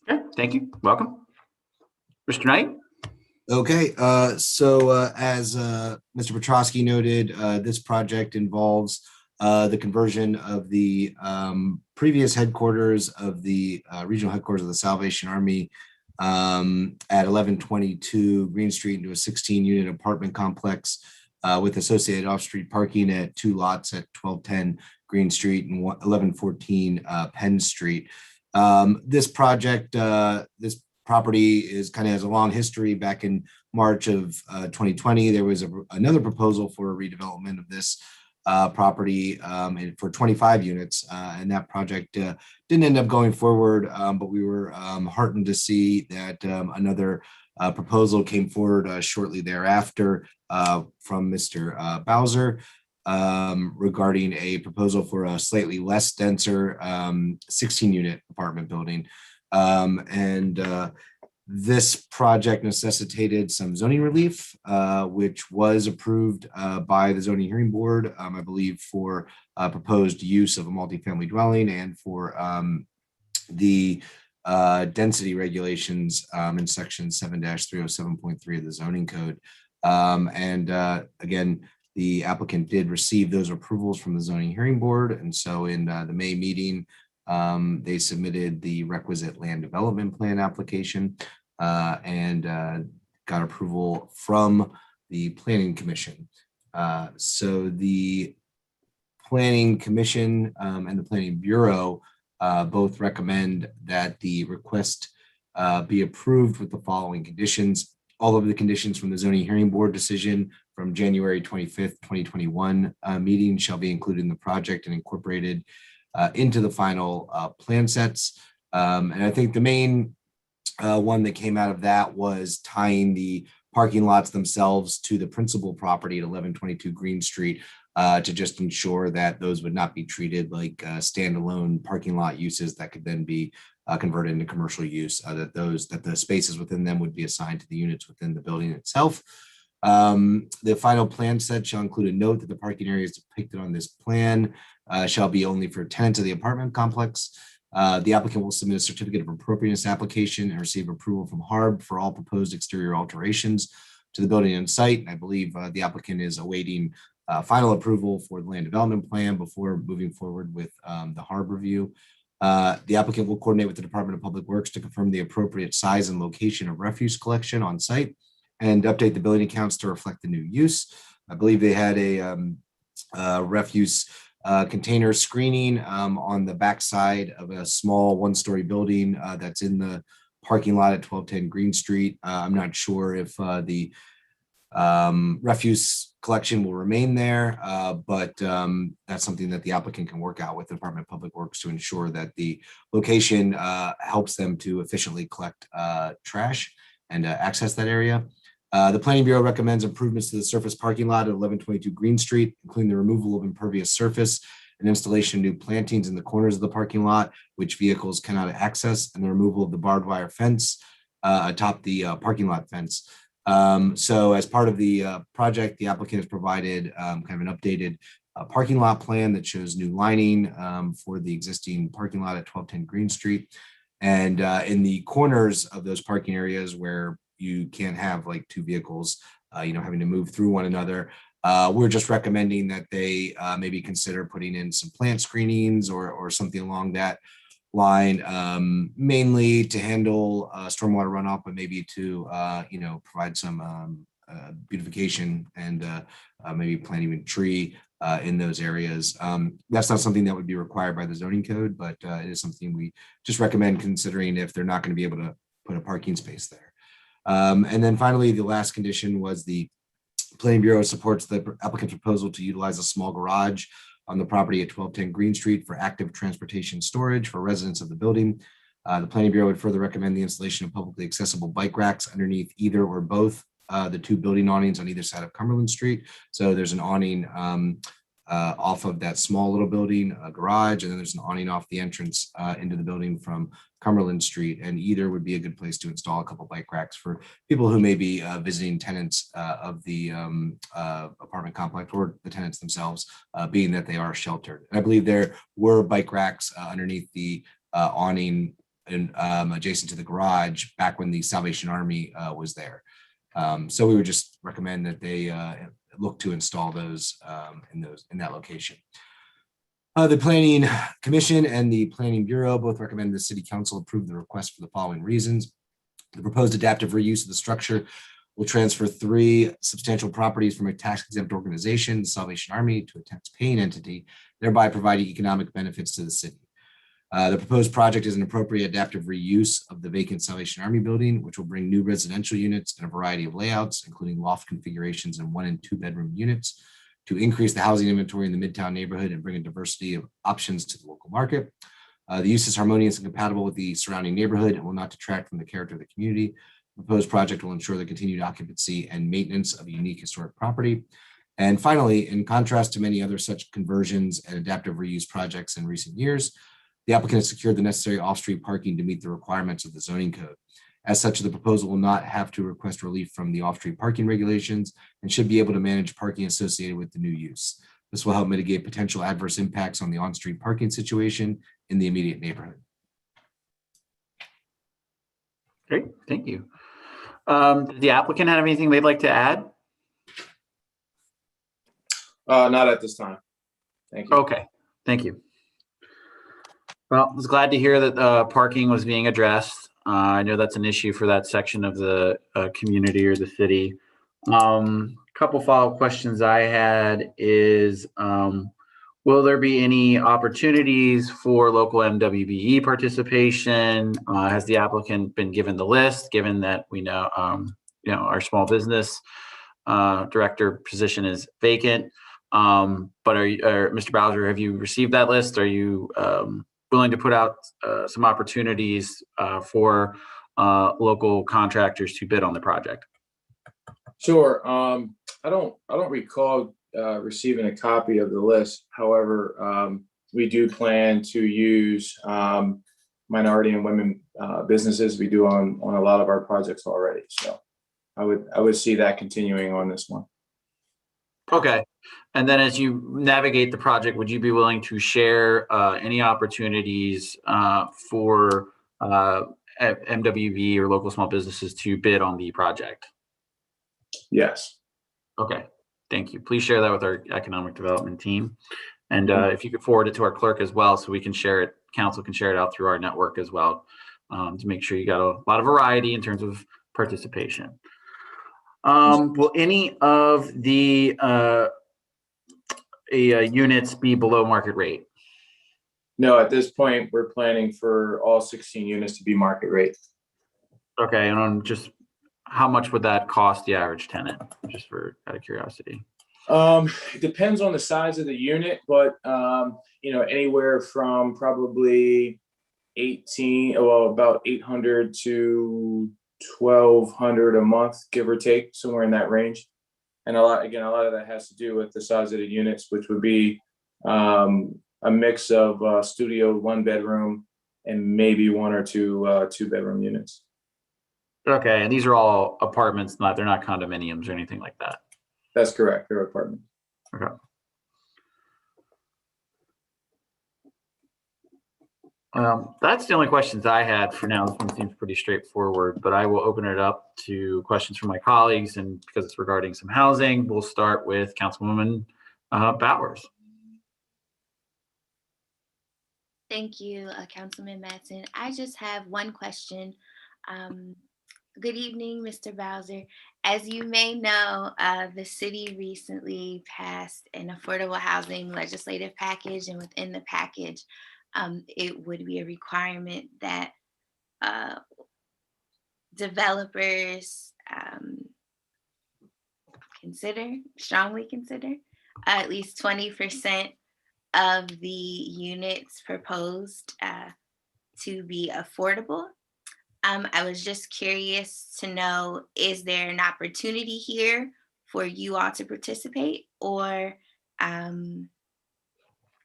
Okay, thank you. Welcome. Mr. Knight? Okay, so as Mr. Petrowski noted, this project involves the conversion of the previous headquarters of the regional headquarters of the Salvation Army at 1122 Green Street into a 16-unit apartment complex with associated off-street parking at 2 lots at 1210 Green Street and 1114 Penn Street. This project property is kind of has a long history. Back in March of 2020, there was another proposal for a redevelopment of this property for 25 units, and that project didn't end up going forward, but we were heartened to see that another proposal came forward shortly thereafter from Mr. Bowser regarding a proposal for a slightly less denser 16-unit apartment building. This project necessitated some zoning relief, which was approved by the zoning hearing board, I believe, for proposed use of a multifamily dwelling and for the density regulations in section 7-307.3 of the zoning code. Again, the applicant did receive those approvals from the zoning hearing board. And so in the May meeting, they submitted the requisite land development plan application and got approval from the Planning Commission. So the Planning Commission and the Planning Bureau both recommend that the request be approved with the following conditions. All of the conditions from the zoning hearing board decision from January 25th, 2021 meeting shall be included in the project and incorporated into the final plan sets. And I think the main one that came out of that was tying the parking lots themselves to the principal property at 1122 Green Street to just ensure that those would not be treated like standalone parking lot uses that could then be converted into commercial use, that the spaces within them would be assigned to the units within the building itself. The final plan set shall include a note that the parking areas depicted on this plan shall be only for tenants of the apartment complex. The applicant will submit a certificate of appropriateness application and receive approval from HARB for all proposed exterior alterations to the building and site. I believe the applicant is awaiting final approval for the land development plan before moving forward with the HARB review. The applicant will coordinate with the Department of Public Works to confirm the appropriate size and location of refuse collection on site and update the building accounts to reflect the new use. I believe they had a refuse container screening on the backside of a small one-story building that's in the parking lot at 1210 Green Street. I'm not sure if the refuse collection will remain there, but that's something that the applicant can work out with the Department of Public Works to ensure that the location helps them to efficiently collect trash and access that area. The Planning Bureau recommends improvements to the surface parking lot at 1122 Green Street, including the removal of impervious surface and installation of new plantings in the corners of the parking lot, which vehicles cannot access, and the removal of the barbed wire fence atop the parking lot fence. So as part of the project, the applicant has provided kind of an updated parking lot plan that shows new lining for the existing parking lot at 1210 Green Street. And in the corners of those parking areas where you can't have like two vehicles, having to move through one another, we're just recommending that they maybe consider putting in some plant screenings or something along that line, mainly to handle stormwater runoff, but maybe to provide some beautification and maybe planting a tree in those areas. That's not something that would be required by the zoning code, but it is something we just recommend considering if they're not going to be able to put a parking space there. And then finally, the last condition was the Planning Bureau supports the applicant's proposal to utilize a small garage on the property at 1210 Green Street for active transportation storage for residents of the building. The Planning Bureau would further recommend the installation of publicly accessible bike racks underneath either or both the two building awnings on either side of Cumberland Street. So there's an awning off of that small little building garage, and then there's an awning off the entrance into the building from Cumberland Street, and either would be a good place to install a couple bike racks for people who may be visiting tenants of the apartment complex or the tenants themselves, being that they are sheltered. And I believe there were bike racks underneath the awning and adjacent to the garage back when the Salvation Army was there. So we would just recommend that they look to install those in that location. The Planning Commission and the Planning Bureau both recommend the City Council approve the request for the following reasons. The proposed adaptive reuse of the structure will transfer 3 substantial properties from a tax-exempt organization, the Salvation Army, to a tax-paying entity, thereby providing economic benefits to the city. The proposed project is an appropriate adaptive reuse of the vacant Salvation Army building, which will bring new residential units in a variety of layouts, including loft configurations and 1 and 2 bedroom units, to increase the housing inventory in the Midtown neighborhood and bring a diversity of options to the local market. The use is harmonious and compatible with the surrounding neighborhood and will not detract from the character of the community. The proposed project will ensure the continued occupancy and maintenance of a unique historic property. And finally, in contrast to many other such conversions and adaptive reuse projects in recent years, the applicant has secured the necessary off-street parking to meet the requirements of the zoning code. As such, the proposal will not have to request relief from the off-street parking regulations and should be able to manage parking associated with the new use. This will help mitigate potential adverse impacts on the on-street parking situation in the immediate neighborhood. Great, thank you. Does the applicant have anything they'd like to add? Not at this time. Thank you. Okay, thank you. Well, I was glad to hear that parking was being addressed. I know that's an issue for that section of the community or the city. Couple follow-up questions I had is, will there be any opportunities for local MWBE participation? Has the applicant been given the list, given that we know, our small business director position is vacant? But Mr. Bowser, have you received that list? Are you willing to put out some opportunities for local contractors to bid on the project? Sure. I don't recall receiving a copy of the list. However, we do plan to use minority and women businesses. We do on a lot of our projects already. So I would see that continuing on this one. Okay. And then as you navigate the project, would you be willing to share any opportunities for MWB or local small businesses to bid on the project? Yes. Okay, thank you. Please share that with our economic development team. And if you could forward it to our clerk as well, so we can share it, council can share it out through our network as well, to make sure you got a lot of variety in terms of participation. Will any of the units be below market rate? No, at this point, we're planning for all 16 units to be market rate. Okay, and on just how much would that cost the average tenant, just for out of curiosity? It depends on the size of the unit, but anywhere from probably about 800 to 1,200 a month, give or take, somewhere in that range. And a lot of that has to do with the size of the units, which would be a mix of studio, 1 bedroom, and maybe 1 or 2 2-bedroom units. Okay, and these are all apartments, they're not condominiums or anything like that. That's correct, they're apartments. Okay. That's the only questions I had for now. This one seems pretty straightforward, but I will open it up to questions from my colleagues, and because it's regarding some housing, we'll start with Councilwoman Bowers. Thank you, Councilman Madsen. I just have one question. Good evening, Mr. Bowser. As you may know, the city recently passed an affordable housing legislative package, and within the package, it would be a requirement that developers strongly consider at least 20% of the units proposed to be affordable. I was just curious to know, is there an opportunity here for you all to participate, or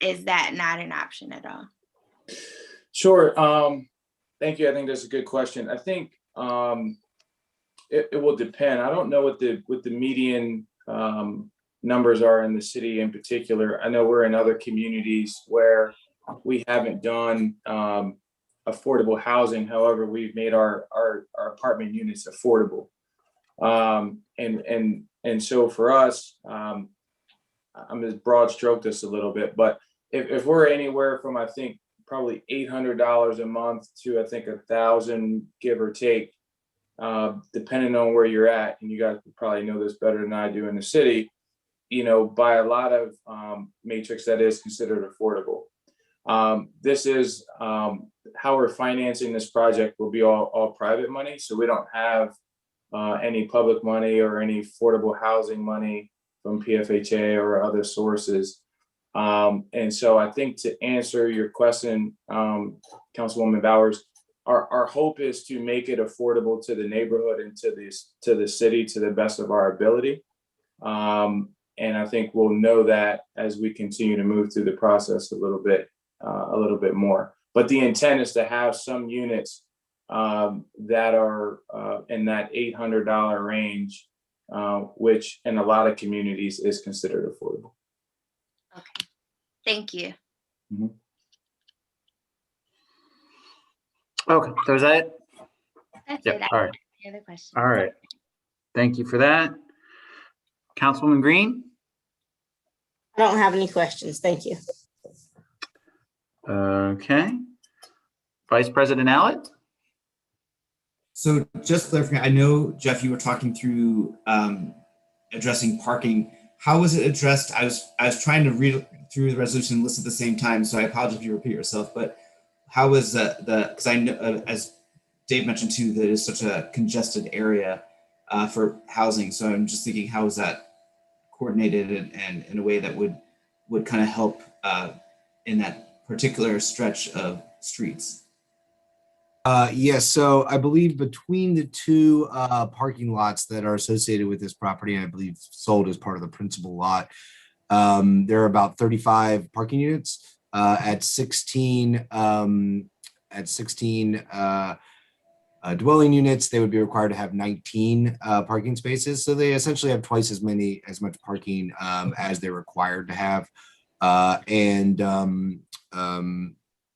is that not an option at all? Sure. Thank you. I think that's a good question. I think it will depend. I don't know what the median numbers are in the city in particular. I know we're in other communities where we haven't done affordable housing. However, we've made our apartment units affordable. And so for us, I'm just broad stroke this a little bit, but if we're anywhere from, I think, probably $800 a month to, I think, $1,000, give or take, depending on where you're at, and you guys probably know this better than I do in the city, by a lot of matrix, that is considered affordable. This is how we're financing this project will be all private money. So we don't have any public money or any affordable housing money from PFHA or other sources. And so I think to answer your question, Councilwoman Bowers, our hope is to make it affordable to the neighborhood and to the city to the best of our ability. And I think we'll know that as we continue to move through the process a little bit more. But the intent is to have some units that are in that $800 range, which in a lot of communities is considered affordable. Okay, thank you. Mm-hmm. Okay, so is that it? That's Yep. it. I All don't right. have any other questions. All right. Thank you for that. Councilwoman Green? I don't have any questions. Thank you. Okay. Vice President Allett? So just clarifying, I know, Jeff, you were talking through addressing parking. How was it addressed? I was trying to read through the resolution and listen at the same time, so I apologize if you repeat yourself, but how was because I know, as Dave mentioned too, that it's such a congested area for housing. So I'm just thinking, how is that coordinated and in a way that would kind of help in that particular stretch of streets? Yes, so I believe between the two parking lots that are associated with this property, and I believe sold as part of the principal lot, there are about 35 parking units at 16 dwelling units. They would be required to have 19 parking spaces. So they essentially have twice as much parking as they're required to have.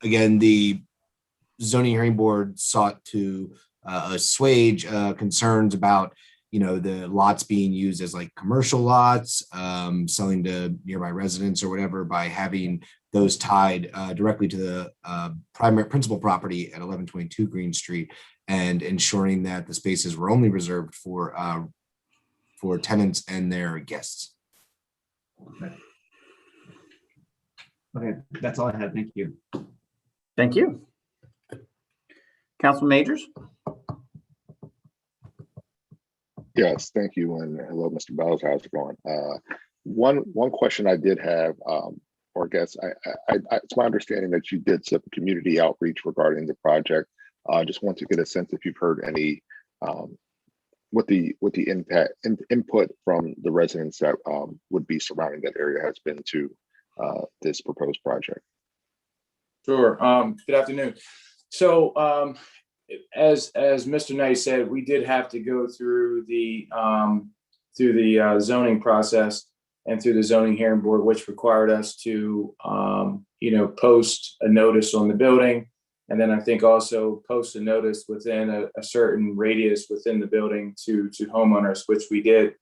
Again, the zoning hearing board sought to assuage concerns about, the lots being used as like commercial lots, selling to nearby residents or whatever, by having those tied directly to the primary principal property at 1122 Green Street, and ensuring that the spaces were only reserved for tenants and their guests. Okay, that's all I had. Thank you. Thank you. Councilman Majors? Yes, thank you, and hello, Mr. Bowers. How's it going? One question I did have, or I guess it's my understanding that you did some community outreach regarding the project. I just want to get a sense if you've heard any what the input from the residents that would be surrounding that area has been to this proposed project. Sure. Good afternoon. So as Mr. Knight said, we did have to go through the zoning process and through the zoning hearing board, which required us to post a notice on the building, and then I think also post a notice within a certain radius within the building to homeowners, which we did.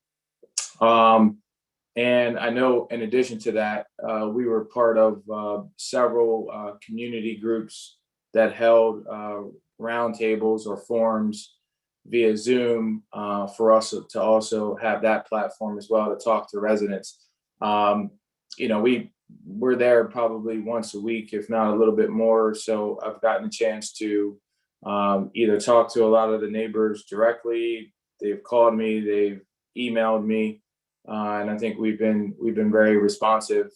And I know in addition to that, we were part of several community groups that held roundtables or forums via Zoom for us to also have that platform as well to talk to residents. We're there probably once a week, if not a little bit more. So I've gotten a chance to either talk to a lot of the neighbors directly. They've called me, they've emailed me, and I think we've been very responsive,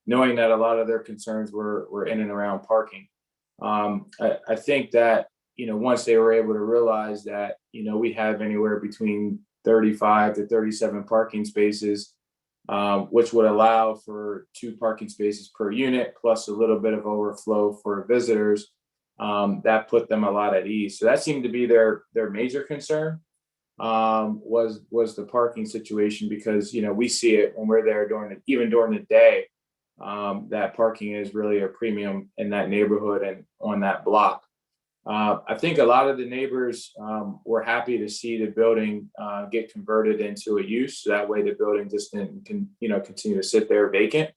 knowing that a lot of their concerns were in and around parking. I think that, once they were able to realize that, we have anywhere between 35 to 37 parking spaces, which would allow for 2 parking spaces per unit, plus a little bit of overflow for visitors, that put them a lot at ease. So that seemed to be their major concern, was the parking situation, because, we see it when we're there even during the day, that parking is really a premium in that neighborhood and on that block. I think a lot of the neighbors were happy to see the building get converted into a use. So that way the building just can continue to sit there vacant.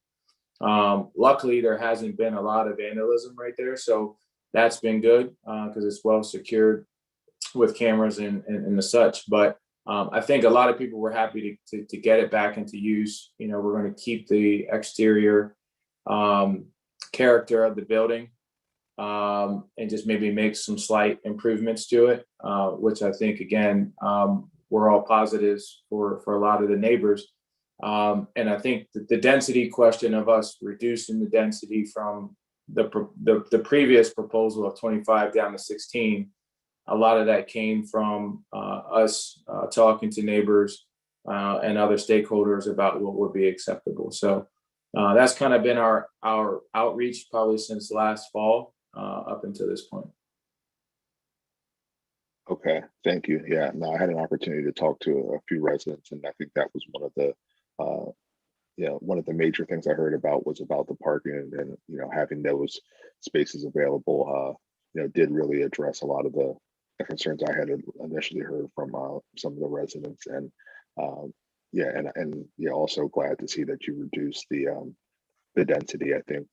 Luckily, there hasn't been a lot of vandalism right there. So that's been good because it's well secured with cameras and the such. But I think a lot of people were happy to get it back into use. We're going to keep the exterior character of the building, and just maybe make some slight improvements to it, which I think, again, we're all positives for a lot of the neighbors. And I think that the density question of us reducing the density from the previous proposal of 25 down to 16, a lot of that came from us talking to neighbors and other stakeholders about what would be acceptable. So that's kind of been our outreach probably since last fall up until this point. Okay, thank you. Yeah, no, I had an opportunity to talk to a few residents, and I think that was one of the one of the major things I heard about was about the parking, and having those spaces available did really address a lot of the concerns I had initially heard from some of the residents. And also glad to see that you reduced the density. I think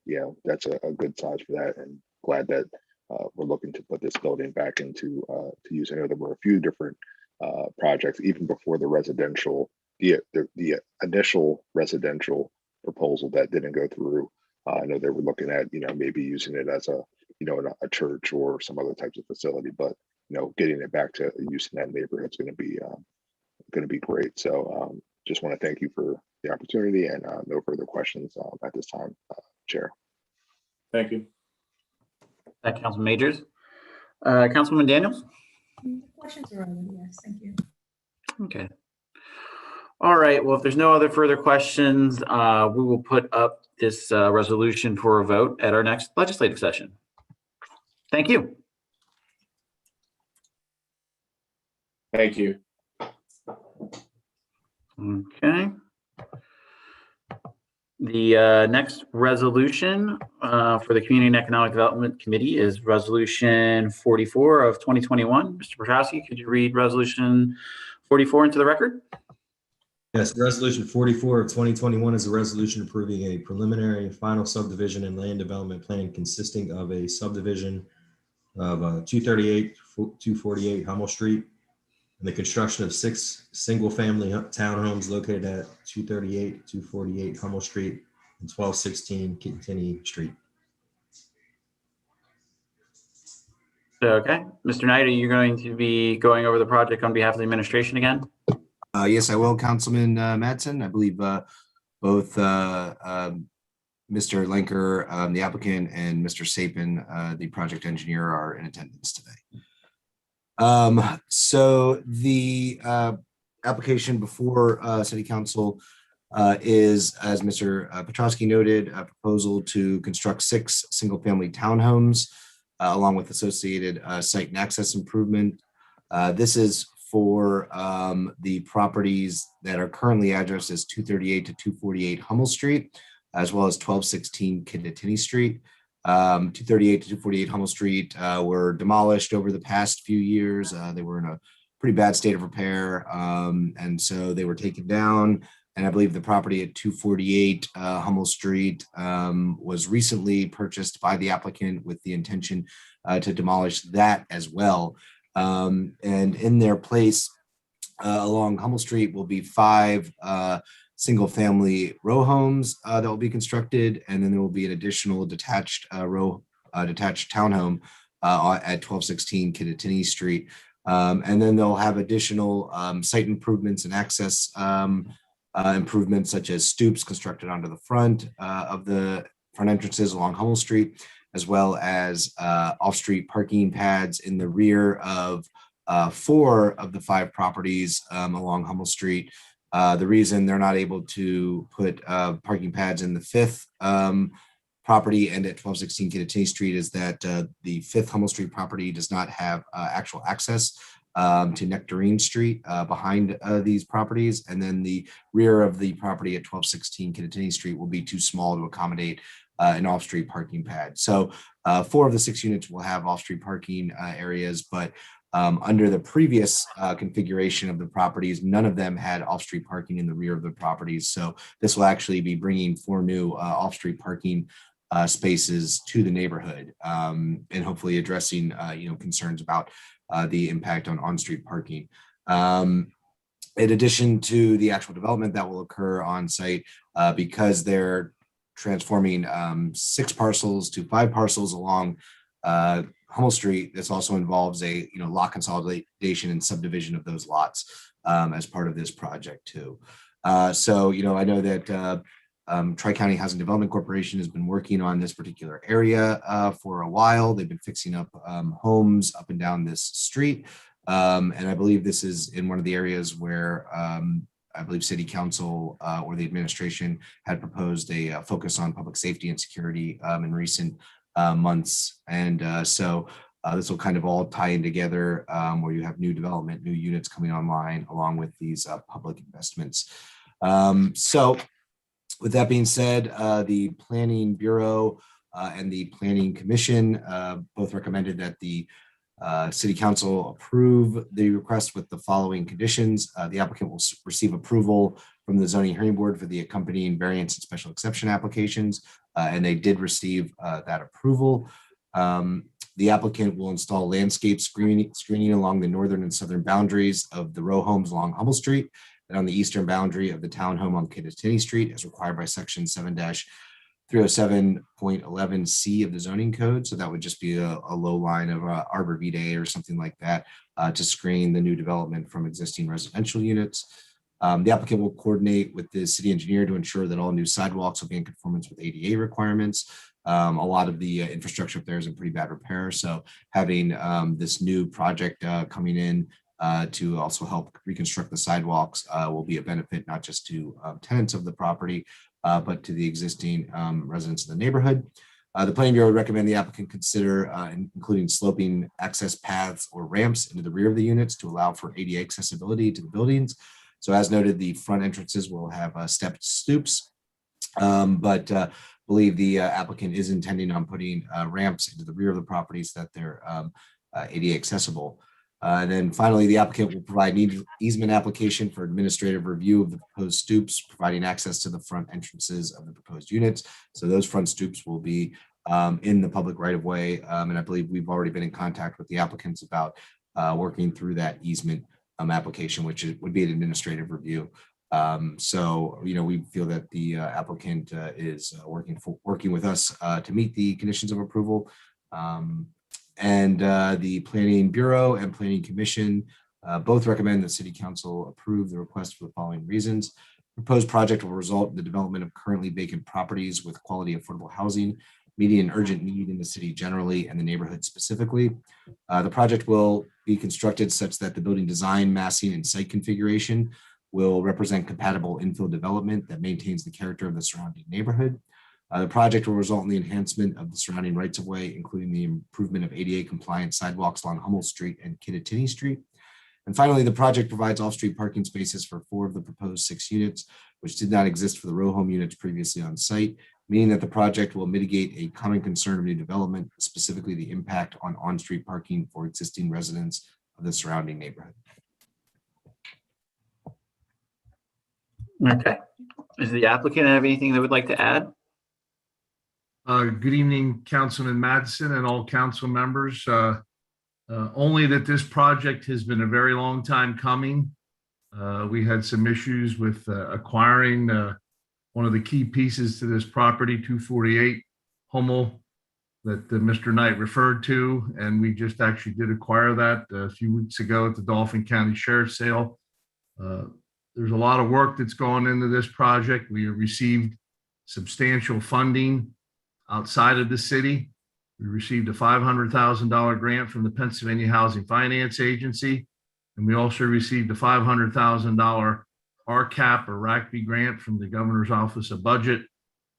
that's a good size for that, and glad that we're looking to put this building back into to use. I know there were a few different projects even before the residential, the initial residential proposal that didn't go through. I know they were looking at maybe using it as a church or some other types of facility, but getting it back to use in that neighborhood is going to be great. So just want to thank you for the opportunity, and no further questions at this time, Chair. Thank you. Thank you, Councilman Majors. Councilwoman Daniels? Questions are on, yes, thank you. Okay. All right, well, if there's no other further questions, we will put up this resolution for a vote at our next legislative session. Thank you. Thank you. Okay. The next resolution for the Community and Economic Development Committee is Resolution 44 of 2021. Mr. Petrowski, could you read Resolution 44 into the record? Yes, Resolution 44 of 2021 is a resolution approving a preliminary and final subdivision and land development plan consisting of a subdivision of 238, 248 Hummel Street, and the construction of 6 single-family townhomes located at 238, 248 Hummel Street and 1216 Kittatinny Street. Okay, Mr. Knight, are you going to be going over the project on behalf of the administration again? Yes, I will, Councilman Madsen. I believe both Mr. Lenker, the applicant, and Mr. Sapin, the project engineer, are in attendance today. So the application before City Council is, as Mr. Petrowski noted, a proposal to construct 6 single-family townhomes along with associated site and access improvement. This is for the properties that are currently addressed as 238 to 248 Hummel Street, as well as 1216 Kittatinny Street. 238 to 248 Hummel Street were demolished over the past few years. They were in a pretty bad state of repair, and so they were taken down. And I believe the property at 248 Hummel Street was recently purchased by the applicant with the intention to demolish that as well. And in their place along Hummel Street will be 5 single-family row homes that will be constructed, and then there will be an additional detached detached townhome at 1216 Kittatinny Street. And then they'll have additional site improvements and access improvements, such as stoops constructed onto the front of the front entrances along Hummel Street, as well as off-street parking pads in the rear of 4 of the 5 properties along Hummel Street. The reason they're not able to put parking pads in the 5th property and at 1216 Kittatinny Street is that the 5th Hummel Street property does not have actual access to Nectarine Street behind these properties. And then the rear of the property at 1216 Kittatinny Street will be too small to accommodate an off-street parking pad. So 4 of the 6 units will have off-street parking areas, but under the previous configuration of the properties, none of them had off-street parking in the rear of the properties. So this will actually be bringing 4 new off-street parking spaces to the neighborhood, and hopefully addressing concerns about the impact on on-street parking. In addition to the actual development that will occur on site, because they're transforming 6 parcels to 5 parcels along Hummel Street. This also involves a lot consolidation and subdivision of those lots as part of this project too. So I know that Tri-County Housing Development Corporation has been working on this particular area for a while. They've been fixing up homes up and down this street. And I believe this is in one of the areas where I believe City Council or the administration had proposed a focus on public safety and security in recent months. And so this will kind of all tie in together where you have new development, new units coming online along with these public investments. So with that being said, the Planning Bureau and the Planning Commission both recommended that the City Council approve the request with the following conditions. The applicant will receive approval from the Zoning Hearing Board for the accompanying variance and special exception applications, and they did receive that approval. The applicant will install landscape screening along the northern and southern boundaries of the row homes along Hummel Street and on the eastern boundary of the townhome on Kittatinny Street as required by section 7-307.11C of the zoning code. So that would just be a low line of arbor vitae or something like that to screen the new development from existing residential units. The applicant will coordinate with the city engineer to ensure that all new sidewalks will be in conformance with ADA requirements. A lot of the infrastructure up there is in pretty bad repair. So having this new project coming in to also help reconstruct the sidewalks will be a benefit, not just to tenants of the property, but to the existing residents of the neighborhood. The Planning Bureau would recommend the applicant consider including sloping access paths or ramps into the rear of the units to allow for ADA accessibility to the buildings. So as noted, the front entrances will have stepped stoops, but believe the applicant is intending on putting ramps into the rear of the properties so that they're ADA accessible. And then finally, the applicant will provide an easement application for administrative review of the proposed stoops, providing access to the front entrances of the proposed units. So those front stoops will be in the public right of way. And I believe we've already been in contact with the applicants about working through that easement application, which would be an administrative review. So, we feel that the applicant is working with us to meet the conditions of approval. And the Planning Bureau and Planning Commission both recommend that City Council approve the request for the following reasons. Proposed project will result in the development of currently vacant properties with quality affordable housing, meeting an urgent need in the city generally and the neighborhood specifically. The project will be constructed such that the building design, massing, and site configuration will represent compatible infill development that maintains the character of the surrounding neighborhood. The project will result in the enhancement of the surrounding rights of way, including the improvement of ADA compliant sidewalks along Hummel Street and Kittatinny Street. And finally, the project provides off-street parking spaces for 4 of the proposed 6 units, which did not exist for the row home units previously on site, meaning that the project will mitigate a common concern of new development, specifically the impact on street parking for existing residents of the surrounding neighborhood. Okay. Does the applicant have anything they would like to add? Good evening, Councilman Madison and all council members. Only that this project has been a very long time coming. We had some issues with acquiring one of the key pieces to this property, 248 Hummel, that Mr. Knight referred to, and we just actually did acquire that a few weeks ago at the Dauphin County Sheriff's sale. There's a lot of work that's gone into this project. We received substantial funding outside of the city. We received a $500,000 grant from the Pennsylvania Housing Finance Agency, and we also received a $500,000 RCAP or RACB grant from the Governor's Office of Budget,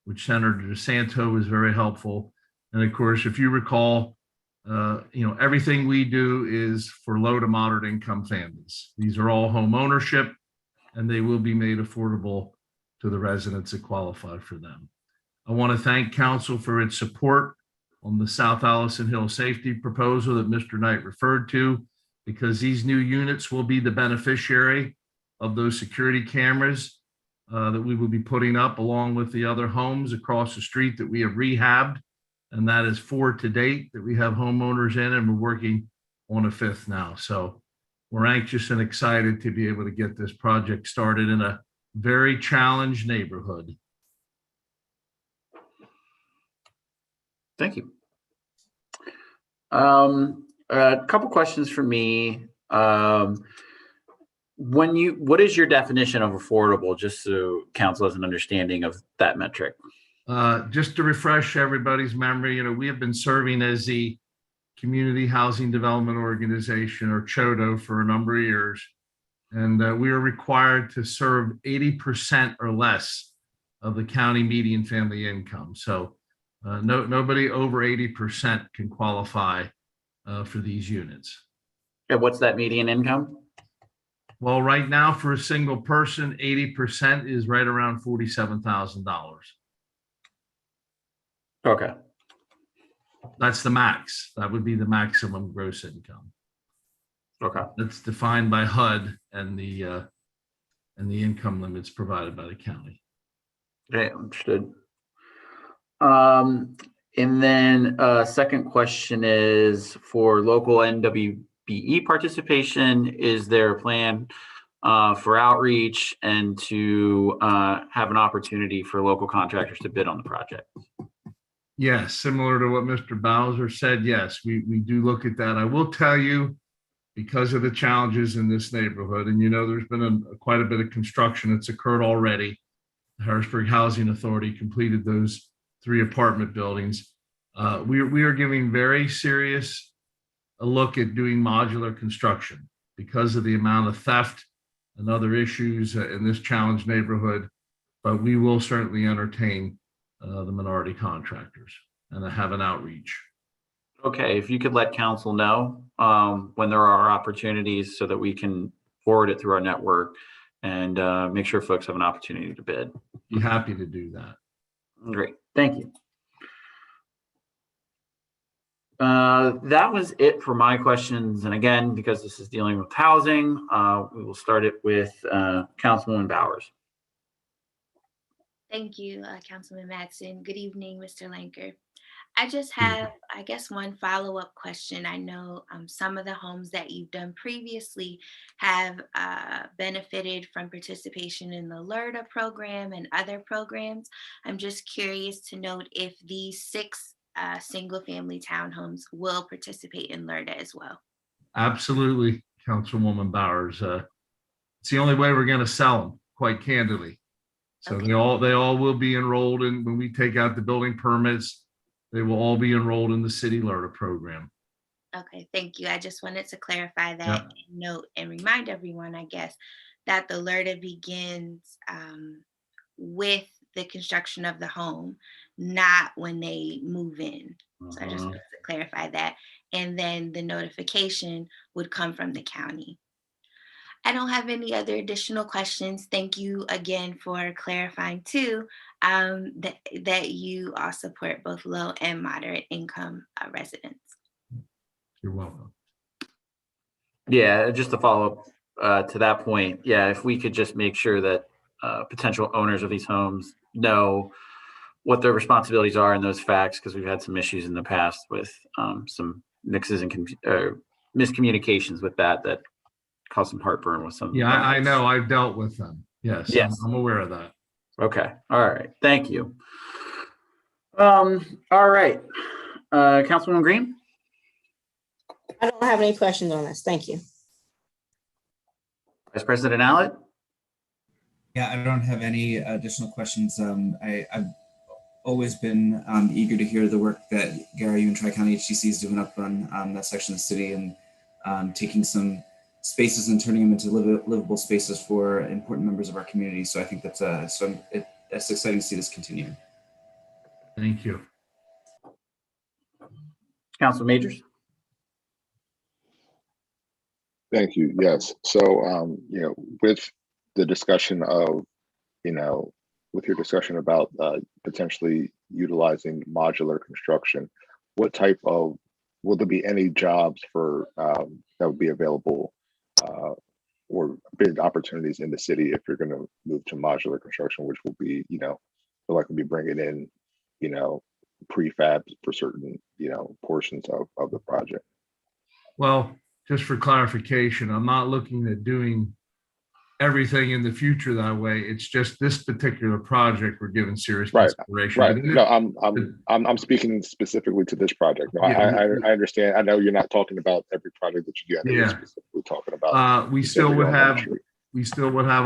which Senator DeSanto was very helpful. And of course, if you recall, everything we do is for low to moderate income families. These are all home ownership, and they will be made affordable to the residents that qualify for them. I want to thank council for its support on the South Allison Hill safety proposal that Mr. Knight referred to, because these new units will be the beneficiary of those security cameras that we will be putting up along with the other homes across the street that we have rehabbed. And that is 4 to date that we have homeowners in, and we're working on a 5th now. So we're anxious and excited to be able to get this project started in a very challenged neighborhood. Thank you. A couple questions for me. What is your definition of affordable, just so council has an understanding of that metric? Just to refresh everybody's memory, we have been serving as the Community Housing Development Organization, or CHODO, for a number of years. And we are required to serve 80% or less of the county median family income. So nobody over 80% can qualify for these units. And what's that median income? Well, right now for a single person, 80% is right around $47,000. Okay. That's the max. That would be the maximum gross income. Okay. That's defined by HUD and the income limits provided by the county. Okay, understood. And then second question is for local NWBE participation. Is there a plan for outreach and to have an opportunity for local contractors to bid on the project? Yes, similar to what Mr. Bowser said, yes, we do look at that. I will tell you, because of the challenges in this neighborhood, and there's been quite a bit of construction that's occurred already. The Harrisburg Housing Authority completed those 3 apartment buildings. We are giving very serious a look at doing modular construction because of the amount of theft and other issues in this challenged neighborhood. But we will certainly entertain the minority contractors and have an outreach. Okay, if you could let council know when there are opportunities so that we can forward it through our network and make sure folks have an opportunity to bid. Be happy to do that. Great, thank you. That was it for my questions. And again, because this is dealing with housing, we will start it with Councilwoman Bowers. Thank you, Councilman Madsen. Good evening, Mr. Lanker. I just have, I guess, one follow-up question. I know some of the homes that you've done previously have benefited from participation in the LRTA program and other programs. I'm just curious to note if these 6 single-family townhomes will participate in LRTA as well. Absolutely, Councilwoman Bowers. It's the only way we're going to sell them, quite candidly. So okay. They all will be enrolled in, when we take out the building permits, they will all be enrolled in the city LRTA program. Okay, thank you. I just wanted to clarify that and note and remind everyone, I guess, that the LRTA begins with the construction of the home, not when they move in. So I just wanted to clarify that. And then the notification would come from the county. I don't have any other additional questions. Thank you again for clarifying too, that you all support both low and moderate income residents. You're welcome. Yeah, just to follow up to that point. Yeah, if we could just make sure that potential owners of these homes know what their responsibilities are and those facts, because we've had some issues in the past with some mixes and miscommunications with that caused some heartburn with some. Yeah, I know. I've dealt with them. Yes, I'm aware of that. Okay. All right. Thank you. All right. Councilwoman Green? I don't have any questions on this. Thank you. Vice President Allett? Yeah, I don't have any additional questions. I've always been eager to hear the work that Gary, you and Tri-County HDC is doing up on that section of the city, and taking some spaces and turning them into livable spaces for important members of our community. So I think that's it's exciting to see this continue. Thank you. Council Majors? Thank you. Yes. So, with the discussion of, with your discussion about potentially utilizing modular construction, what type of, will there be any jobs for that would be available or bid opportunities in the city if you're going to move to modular construction, which will be, they'll likely be bringing in, prefab for certain, portions of the project? Well, just for clarification, I'm not looking at doing everything in the future that way. It's just this particular project we're giving serious Right, consideration. right. No, I'm speaking specifically to this project. No, Yeah. I understand. I know you're not talking about every project that you get. You're Yeah. specifically talking about. We still specifically would on that have street.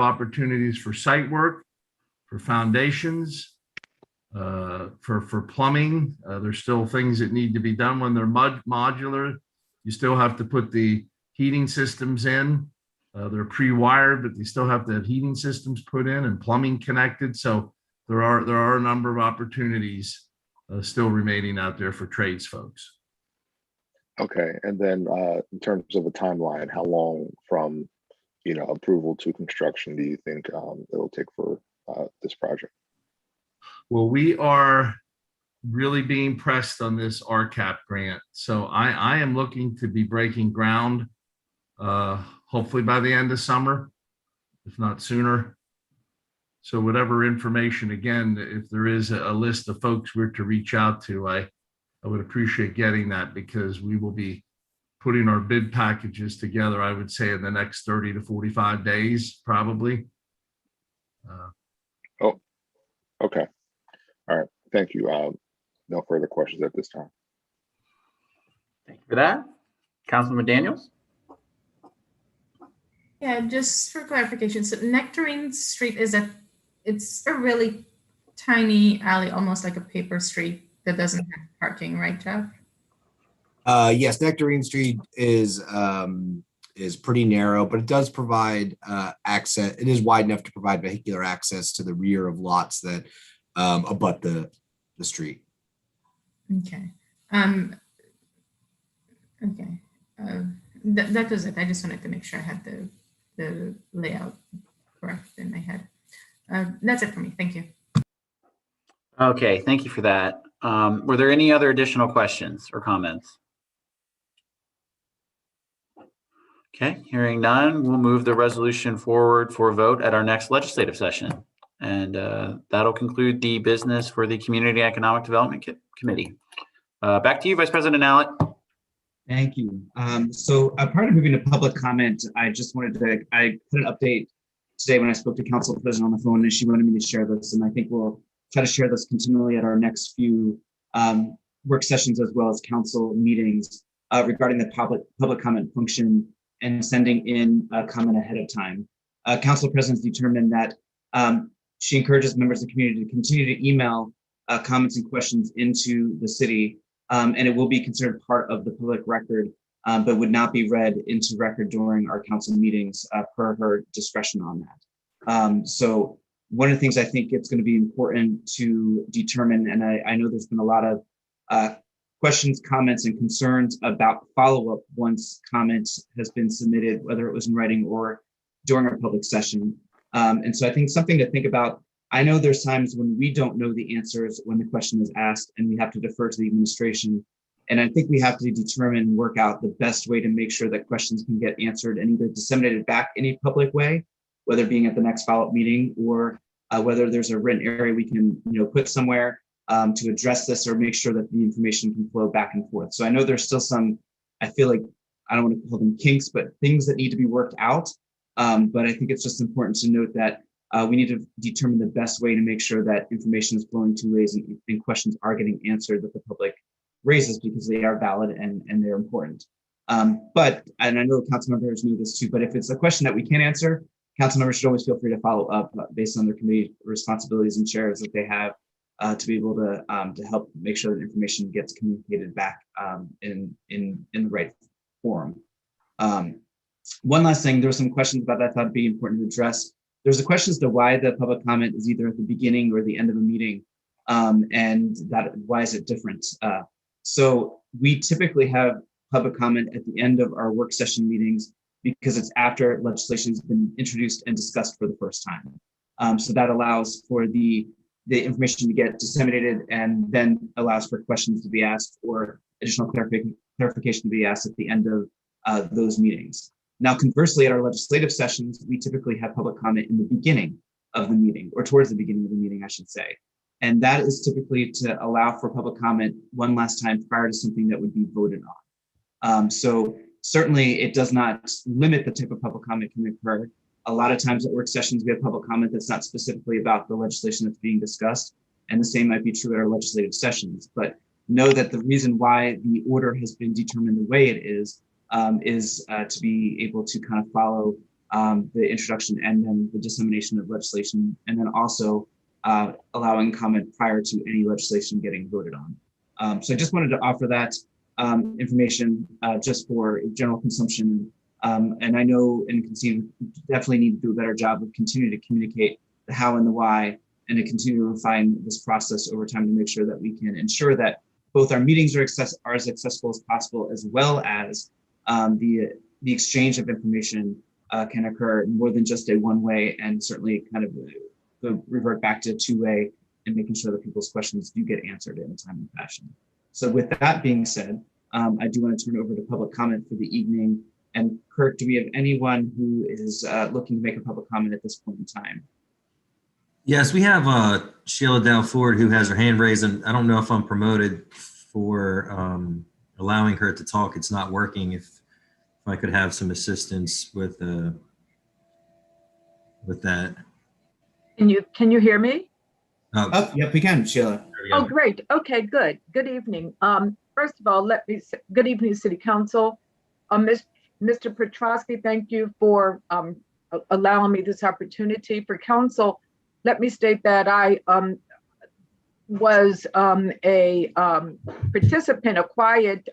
opportunities for site work, for foundations, for plumbing. There's still things that need to be done when they're modular. You still have to put the heating systems in. They're pre-wired, but they still have to have heating systems put in and plumbing connected. So there are a number of opportunities still remaining out there for trades folks. Okay, and then in terms of a timeline, how long from approval to construction do you think it'll take for this project? Well, we are really being pressed on this RCAP grant. So I am looking to be breaking ground hopefully by the end of summer, if not sooner. So whatever information, again, if there is a list of folks we're to reach out to, I would appreciate getting that, because we will be putting our bid packages together, I would say, in the next 30 to 45 days, probably. Oh, okay. All right. Thank you. No further questions at this time. Thank you for that. Councilman Daniels? Yeah, just for clarification, so Nectarine Street it's a really tiny alley, almost like a paper street that doesn't have parking, right, Jeff? Yes, Nectarine Street is pretty narrow, but it does provide access. It is wide enough to provide vehicular access to the rear of lots that abut the street. Okay. Okay. That was it. I just wanted to make sure I had the layout correct in my head. That's it for me. Thank you. Okay, thank you for that. Were there any other additional questions or comments? Okay, hearing none, we'll move the resolution forward for a vote at our next legislative session. And that'll conclude the business for the Community Economic Development Committee. Back to you, Vice President Allen. Thank you. So prior to moving to public comment, I just wanted I put an update today when I spoke to Council President on the phone, and she wanted me to share this. And I think we'll try to share this continually at our next few work sessions, as well as council meetings regarding the public comment function and sending in a comment ahead of time. Council President's determined that she encourages members of the community to continue to email comments and questions into the city, and it will be considered part of the public record, but would not be read into record during our council meetings per her discretion on that. So one of the things I think it's going to be important to determine, and I know there's been a lot of questions, comments, and concerns about follow-up once comments has been submitted, whether it was in writing or during our public session. And so I think something to think about. I know there's times when we don't know the answers when the question is asked, and we have to defer to the administration. And I think we have to determine and work out the best way to make sure that questions can get answered and either disseminated back in a public way, whether being at the next follow-up meeting, or whether there's a written area we can put somewhere to address this, or make sure that the information can flow back and forth. So I know there's still some, I feel like, I don't want to call them kinks, but things that need to be worked out. But I think it's just important to note that we need to determine the best way to make sure that information is flowing two ways and questions are getting answered that the public raises, because they are valid and they're important. But, and I know council members know this too, but if it's a question that we can't answer, council members should always feel free to follow up based on their committee responsibilities and shares that they have to be able to help make sure that information gets communicated back in the right forum. One last thing, there were some questions about that I thought would be important to address. There's a question as to why the public comment is either at the beginning or the end of a meeting, and that why is it different? So we typically have public comment at the end of our work session meetings because it's after legislation has been introduced and discussed for the first time. So that allows for the information to get disseminated, and then allows for questions to be asked or additional clarification to be asked at the end of those meetings. Now, conversely, at our legislative sessions, we typically have public comment in the beginning of the meeting, or towards the beginning of the meeting, I should say. And that is typically to allow for public comment one last time prior to something that would be voted on. So certainly it does not limit the type of public comment can occur. A lot of times at work sessions, we have public comment that's not specifically about the legislation that's being discussed. And the same might be true at our legislative sessions. But know that the reason why the order has been determined the way it is to be able to kind of follow the introduction and then the dissemination of legislation, and then also allowing comment prior to any legislation getting voted on. So I just wanted to offer that information just for general consumption. And I know and definitely need to do a better job of continuing to communicate the how and the why, and to continue to refine this process over time to make sure that we can ensure that both our meetings are as accessible as possible, as well as the exchange of information can occur more than just a one-way, and certainly kind of revert back to two-way, and making sure that people's questions do get answered in a timely fashion. So with that being said, I do want to turn over to public comment for the evening. And Kirk, do we have anyone who is looking to make a public comment at this point in time? Yes, we have Sheila Dalford who has her hand raised, and I don't know if I'm promoted for allowing her to talk. It's not working. If I could have some assistance with that. Can you hear me? Yep, we can, Sheila. Oh, great. Okay, good. Good evening. First of all, good evening, City Council. Mr. Petrosky, thank you for allowing me this opportunity. For council, let me state that I was a participant, a quiet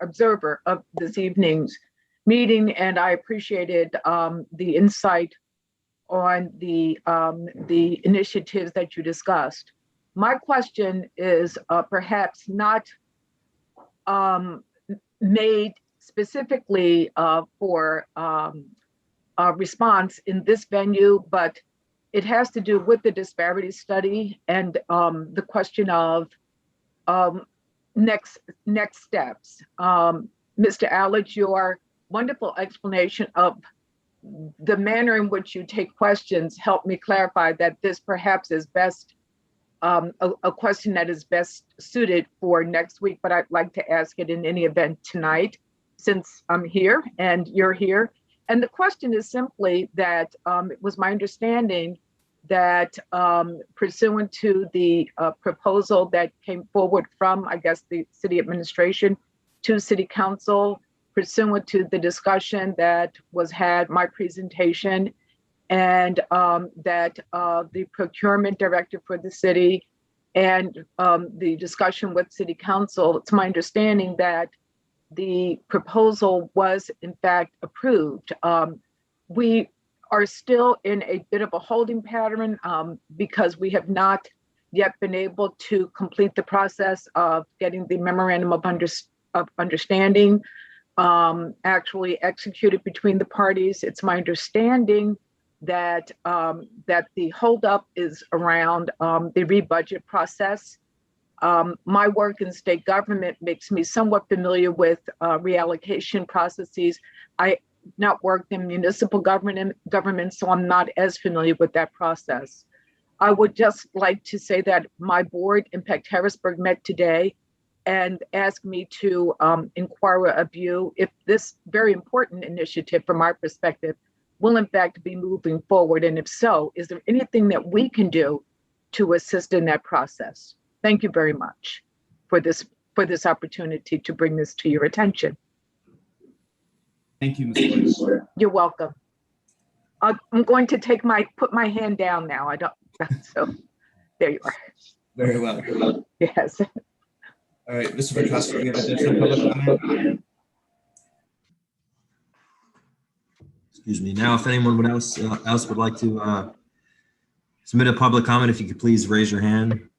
observer of this evening's meeting, and I appreciated the insight on the initiatives that you discussed. My question is perhaps not made specifically for a response in this venue, but it has to do with the disparity study and the question of next steps. Mr. Allett, your wonderful explanation of the manner in which you take questions helped me clarify that this perhaps is best a question that is best suited for next week, but I'd like to ask it in any event tonight, since I'm here and you're here. And the question is simply that it was my understanding that pursuant to the proposal that came forward from, I guess, the city administration to city council, pursuant to the discussion that was had, my presentation, and that the procurement director for the city and the discussion with city council, it's my understanding that the proposal was in fact approved. We are still in a bit of a holding pattern because we have not yet been able to complete the process of getting the memorandum of understanding actually executed between the parties. It's my understanding that that the holdup is around the rebudget process. My work in state government makes me somewhat familiar with reallocation processes. I not worked in municipal government, so I'm not as familiar with that process. I would just like to say that my board, Impact Harrisburg, met today and asked me to inquire of you if this very important initiative from our perspective will in fact be moving forward, and if so, is there anything that we can do to assist in that process? Thank you very much for this opportunity to bring this to your attention. Thank you, Ms. Lewis. You're welcome. I'm going to put my hand down now. So there you are. Very well. Yes. All right, Mr. Petrosky, do we have additional public comment? Excuse me. Now, if anyone else would like to submit a public comment, if you could please raise your hand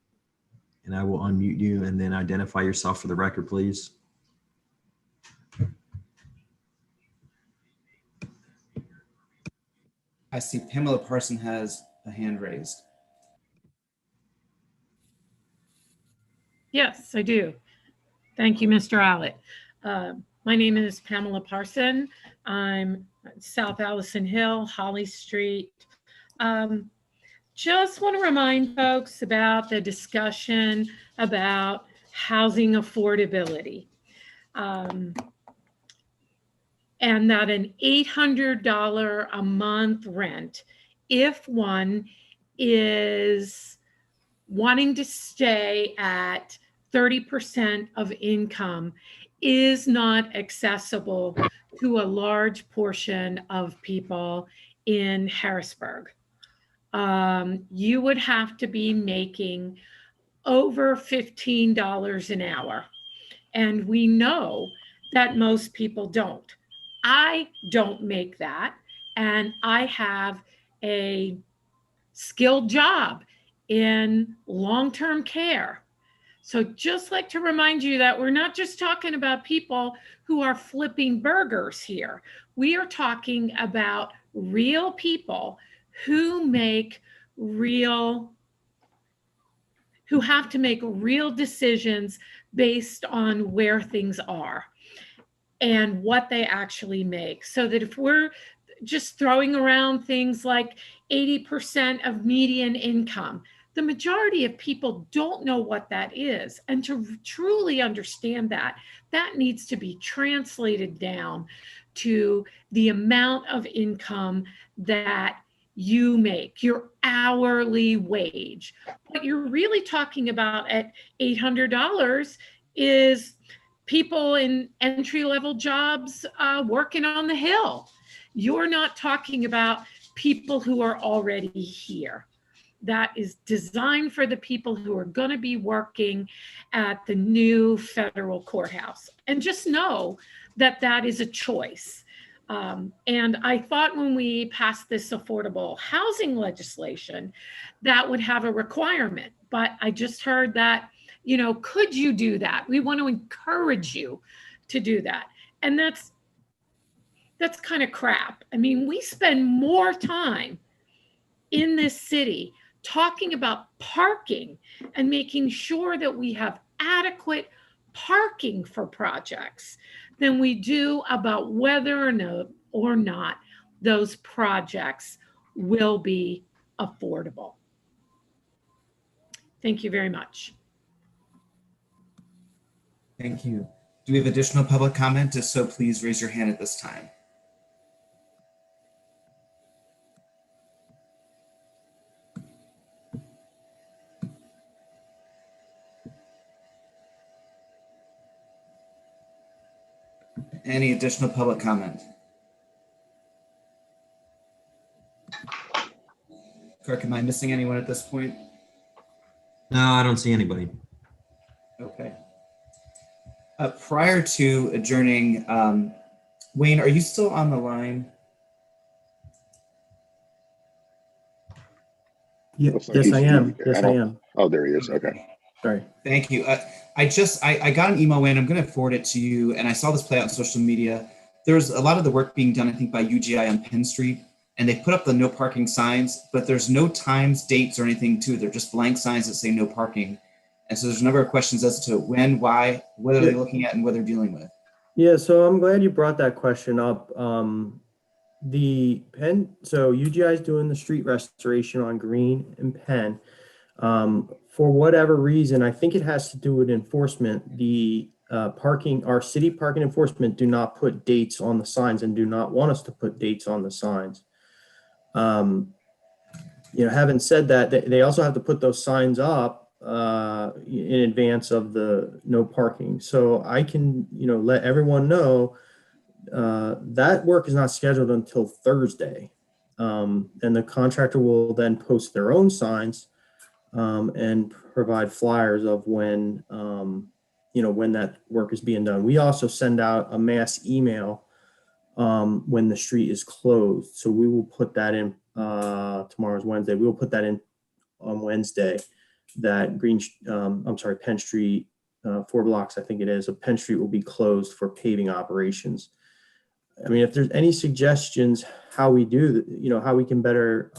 and I will unmute you, and then identify yourself for the record, please. I see Pamela Parson has a hand raised. Yes, I do. Thank you, Mr. Allett. My name is Pamela Parson. I'm South Allison Hill, Holly Street. Just want to remind folks about the discussion about housing affordability. and that an $800 a month rent, if one is wanting to stay at 30% of income, is not accessible to a large portion of people in Harrisburg. You would have to be making over $15 an hour. And we know that most people don't. I don't make that. And I have a skilled job in long-term care. So just like to remind you that we're not just talking about people who are flipping burgers here. We are talking about real people who have to make real decisions based on where things are and what they actually make. So that if we're just throwing around things like 80% of median income, the majority of people don't know what that is. And to truly understand that, that needs to be translated down to the amount of income that you make, your hourly wage. What you're really talking about at $800 is people in entry-level jobs working on the Hill. You're not talking about people who are already here. That is designed for the people who are going to be working at the new federal courthouse. And just know that that is a choice. And I thought when we passed this affordable housing legislation, that would have a requirement. But I just heard that, you know, could you do that? We want to encourage you to do that. And that's kind of crap. I mean, we spend more time in this city talking about parking and making sure that we have adequate parking for projects than we do about whether or not those projects will be affordable. Thank you very much. Thank you. Do we have additional public comment? If so, please raise your hand at this time. Any additional public comment? Kirk, am I missing anyone at this point? No, I don't see anybody. Okay. Prior to adjourning, Wayne, are you still on the line? Yes, I am. Yes, I am. Oh, there he is. Okay. Sorry. Thank you. I got an email, Wayne. I'm going to forward it to you. And I saw this play out on social media. There's a lot of the work being done, I think, by UGI on Penn Street. And they put up the no parking signs, but there's no times, dates, or anything to it. They're just blank signs that say no parking. And so there's a number of questions as to when, why, what are they looking at, and what they're dealing with. Yeah, so I'm glad you brought that question up. So UGI is doing the street restoration on Green and Penn. For whatever reason, I think it has to do with enforcement. The our city parking enforcement do not put dates on the signs and do not want us to put dates on the signs. Having said that, they also have to put those signs up in advance of the no parking. So I can, let everyone know that work is not scheduled until Thursday. And the contractor will then post their own signs and provide flyers of when, when that work is being done. We also send out a mass email when the street is closed. So we will put that in, tomorrow's Wednesday. We will put that in on Wednesday, that Penn Street, 4 blocks, I think it is, of Penn Street will be closed for paving operations. I mean, if there's any suggestions how we do, how we can better,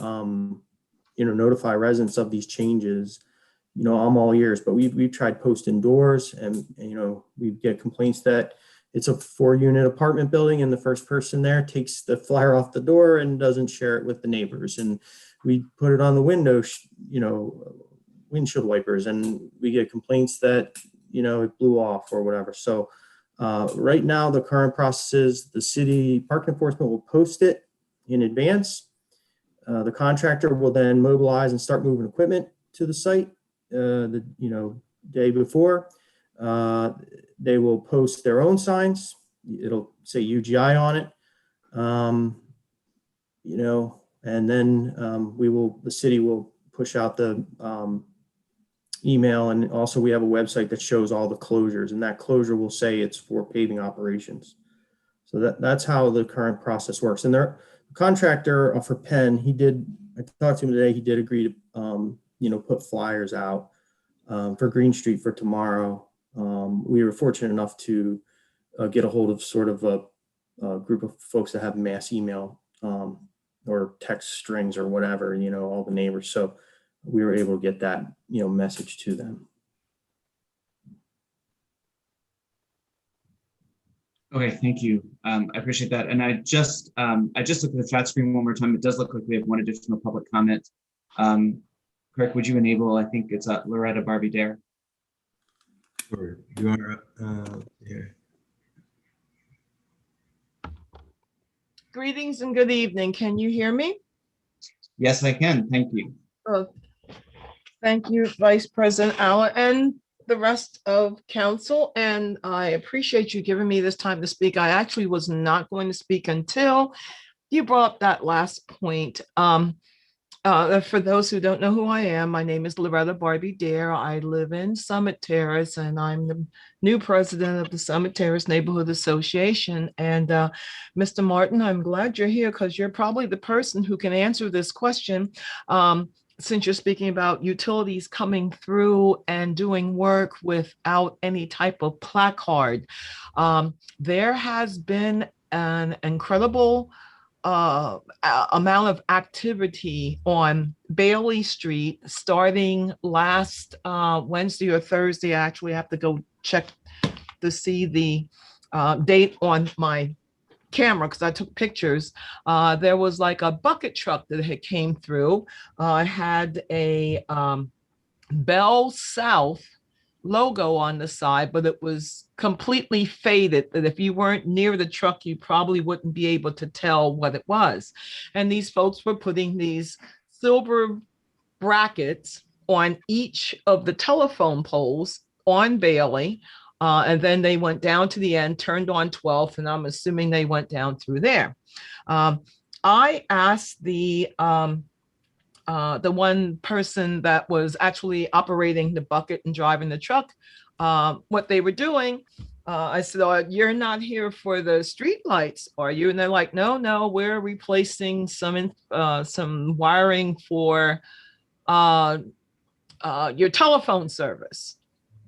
notify residents of these changes, I'm all ears. But we've tried post indoors, and we get complaints that it's a 4-unit apartment building and the first person there takes the flyer off the door and doesn't share it with the neighbors. And we put it on the window, windshield wipers, and we get complaints that, it blew off or whatever. So Right now, the current process is the city park enforcement will post it in advance. The contractor will then mobilize and start moving equipment to the site the day before. They will post their own signs. It'll say UGI on it. And then the city will push out the email, and also we have a website that shows all the closures, and that closure will say it's for paving operations. So that's how the current process works. And the contractor for Penn, I talked to him today, he did agree to put flyers out for Green Street for tomorrow. We were fortunate enough to get a hold of sort of a group of folks that have mass email or text strings or whatever, all the neighbors. So we were able to get that, message to them. Okay, thank you. I appreciate that. And I just looked at the chat screen one more time. It does look like we have one additional public comment. Kirk, would you enable, I think it's Loretta Barbie Dare. Sure. You are here. Greetings and good evening. Can you hear me? Yes, I can. Thank you. Oh, thank you, Vice President Allen and the rest of council. And I appreciate you giving me this time to speak. I actually was not going to speak until you brought up that last point. For those who don't know who I am, my name is Loretta Barbie Dare. I live in Summit Terrace, and I'm the new president of the Summit Terrace Neighborhood Association. And Mr. Martin, I'm glad you're here because you're probably the person who can answer this question. Since you're speaking about utilities coming through and doing work without any type of placard, there has been an incredible amount of activity on Bailey Street starting last Wednesday or Thursday. I actually have to go check to see the date on my camera because I took pictures. There was like a bucket truck that had came through. Had a Bell South logo on the side, but it was completely faded that if you weren't near the truck, you probably wouldn't be able to tell what it was. And these folks were putting these silver brackets on each of the telephone poles on Bailey. And then they went down to the end, turned on 12th, and I'm assuming they went down through there. I asked the one person that was actually operating the bucket and driving the truck, what they were doing. I said, "Oh, you're not here for the street lights, are you?" And they're like, no, we're replacing some wiring for your telephone service.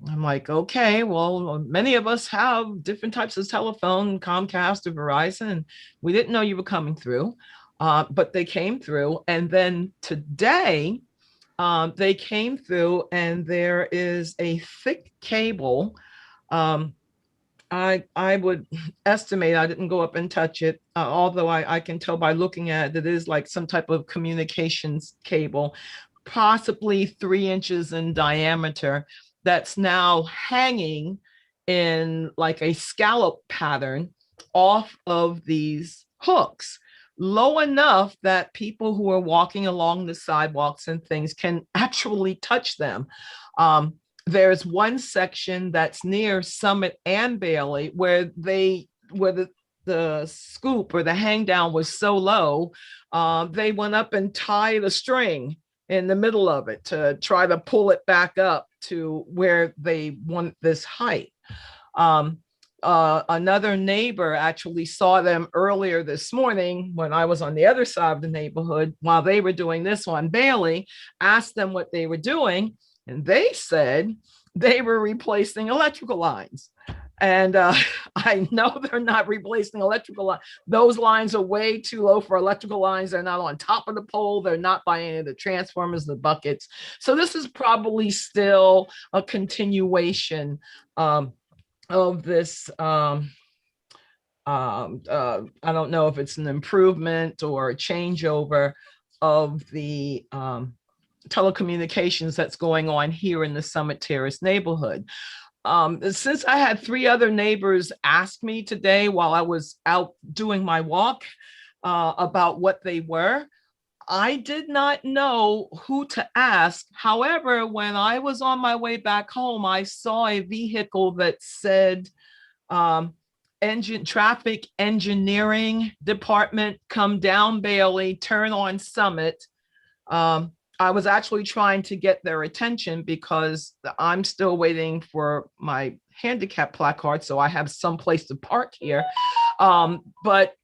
I'm like, okay, well, many of us have different types of telephone, Comcast or Verizon. We didn't know you were coming through. But they came through, and then today they came through, and there is a thick cable. I would estimate, I didn't go up and touch it, although I can tell by looking at it, it is like some type of communications cable, possibly 3 inches in diameter, that's now hanging in like a scallop pattern off of these hooks, low enough that people who are walking along the sidewalks and things can actually touch them. There's one section that's near Summit and Bailey where the scoop or the hang down was so low, they went up and tied a string in the middle of it to try to pull it back up to where they want this height. Another neighbor actually saw them earlier this morning when I was on the other side of the neighborhood while they were doing this on Bailey, asked them what they were doing, and they said they were replacing electrical lines. And I know they're not replacing electrical lines. Those lines are way too low for electrical lines. They're not on top of the pole. They're not by any of the transformers, the buckets. So this is probably still a continuation of this. I don't know if it's an improvement or a changeover of the telecommunications that's going on here in the Summit Terrace neighborhood. Since I had 3 other neighbors ask me today while I was out doing my walk about what they were, I did not know who to ask. However, when I was on my way back home, I saw a vehicle that said traffic engineering department, come down Bailey, turn on Summit. I was actually trying to get their attention because I'm still waiting for my handicap placard, so I have some place to park here. But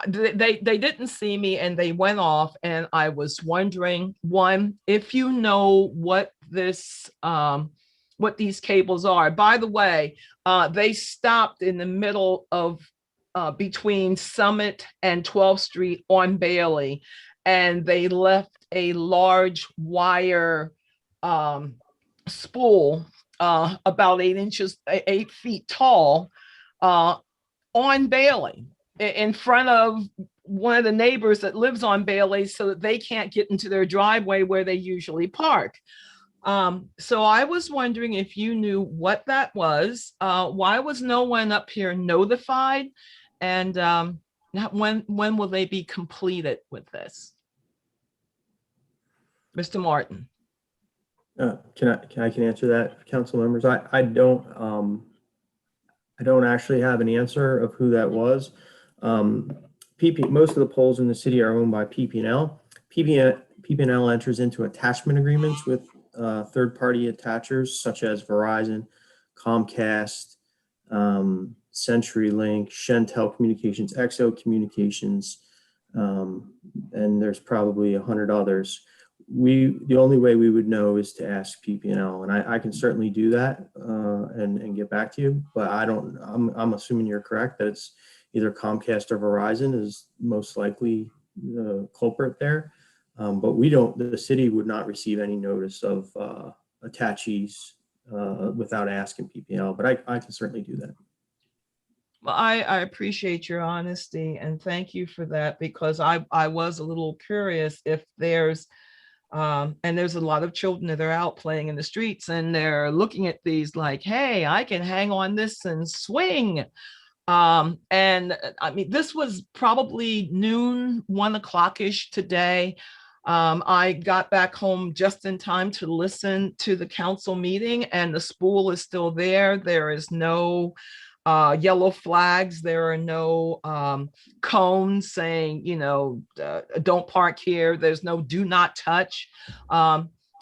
they didn't see me and they went off, and I was wondering, one, if you know what this what these cables are. By the way, they stopped in the middle of between Summit and 12th Street on Bailey, and they left a large wire spool about 8 feet tall on Bailey in front of one of the neighbors that lives on Bailey, so that they can't get into their driveway where they usually park. So I was wondering if you knew what that was. Why was no one up here notified? And when will they be completed with this? Mr. Martin. Can I answer that, council members? I don't actually have an answer of who that was. Most of the poles in the city are owned by PP&L. PP&L enters into attachment agreements with third-party attachers such as Verizon, Comcast, CenturyLink, Shentel Communications, XO Communications, and there's probably 100 others. The only way we would know is to ask PP&L, and I can certainly do that and get back to you. But I'm assuming you're correct that it's either Comcast or Verizon is most likely the culprit there. But the city would not receive any notice of attachees without asking PP&L. But I can certainly do that. Well, I appreciate your honesty and thank you for that, because I was a little curious if there's and there's a lot of children that are out playing in the streets and they're looking at these like, hey, I can hang on this and swing. And I mean, this was probably noon, 1 o'clock-ish today. I got back home just in time to listen to the council meeting, and the spool is still there. There is no yellow flags. There are no cones saying, don't park here. There's no do not touch.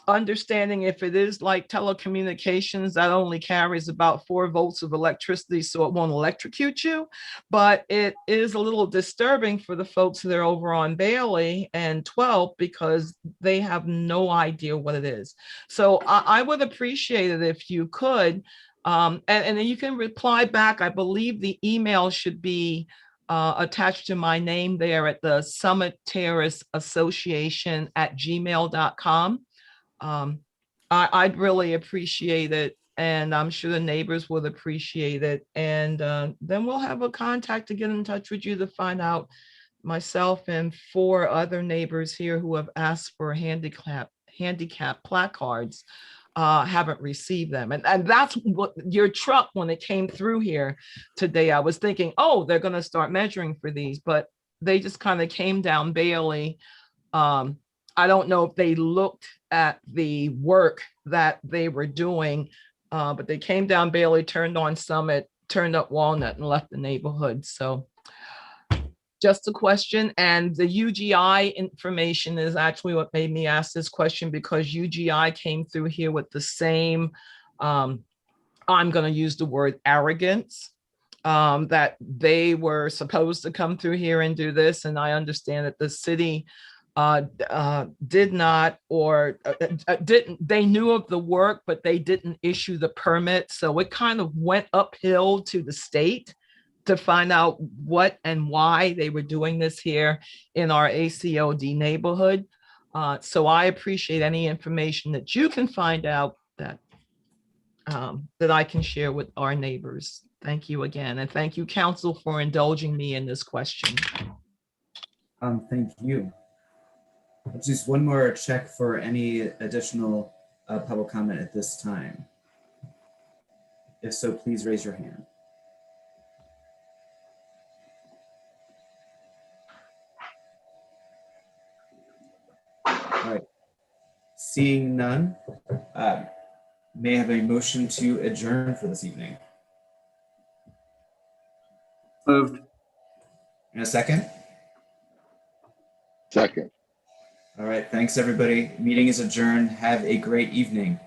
Understanding if it is like telecommunications, that only carries about 4 volts of electricity, so it won't electrocute you. But it is a little disturbing for the folks that are over on Bailey and 12 because they have no idea what it is. So I would appreciate it if you could. And then you can reply back. I believe the email should be attached to my name there at the Summit Terrace Association @gmail.com. I'd really appreciate it, and I'm sure the neighbors would appreciate it. And then we'll have a contact to get in touch with you to find out. Myself and 4 other neighbors here who have asked for handicap placards haven't received them. And that's what your truck, when it came through here today, I was thinking, oh, they're going to start measuring for these, but they just kind of came down Bailey. I don't know if they looked at the work that they were doing, but they came down Bailey, turned on Summit, turned up Walnut, and left the neighborhood. So just a question. And the UGI information is actually what made me ask this question, because UGI came through here with the same, I'm going to use the word arrogance, that they were supposed to come through here and do this. And I understand that the city did not, or didn't, they knew of the work, but they didn't issue the permit. So it kind of went uphill to the state to find out what and why they were doing this here in our ACOD neighborhood. So I appreciate any information that you can find out that I can share with our neighbors. Thank you again. And thank you, council, for indulging me in this question. Thank you. Just one more check for any additional public comment at this time. If so, please raise your hand. All right. Seeing none, may I have a motion to adjourn for this evening? Moved. In a second? Second. All right, thanks everybody. Meeting is adjourned. Have a great evening.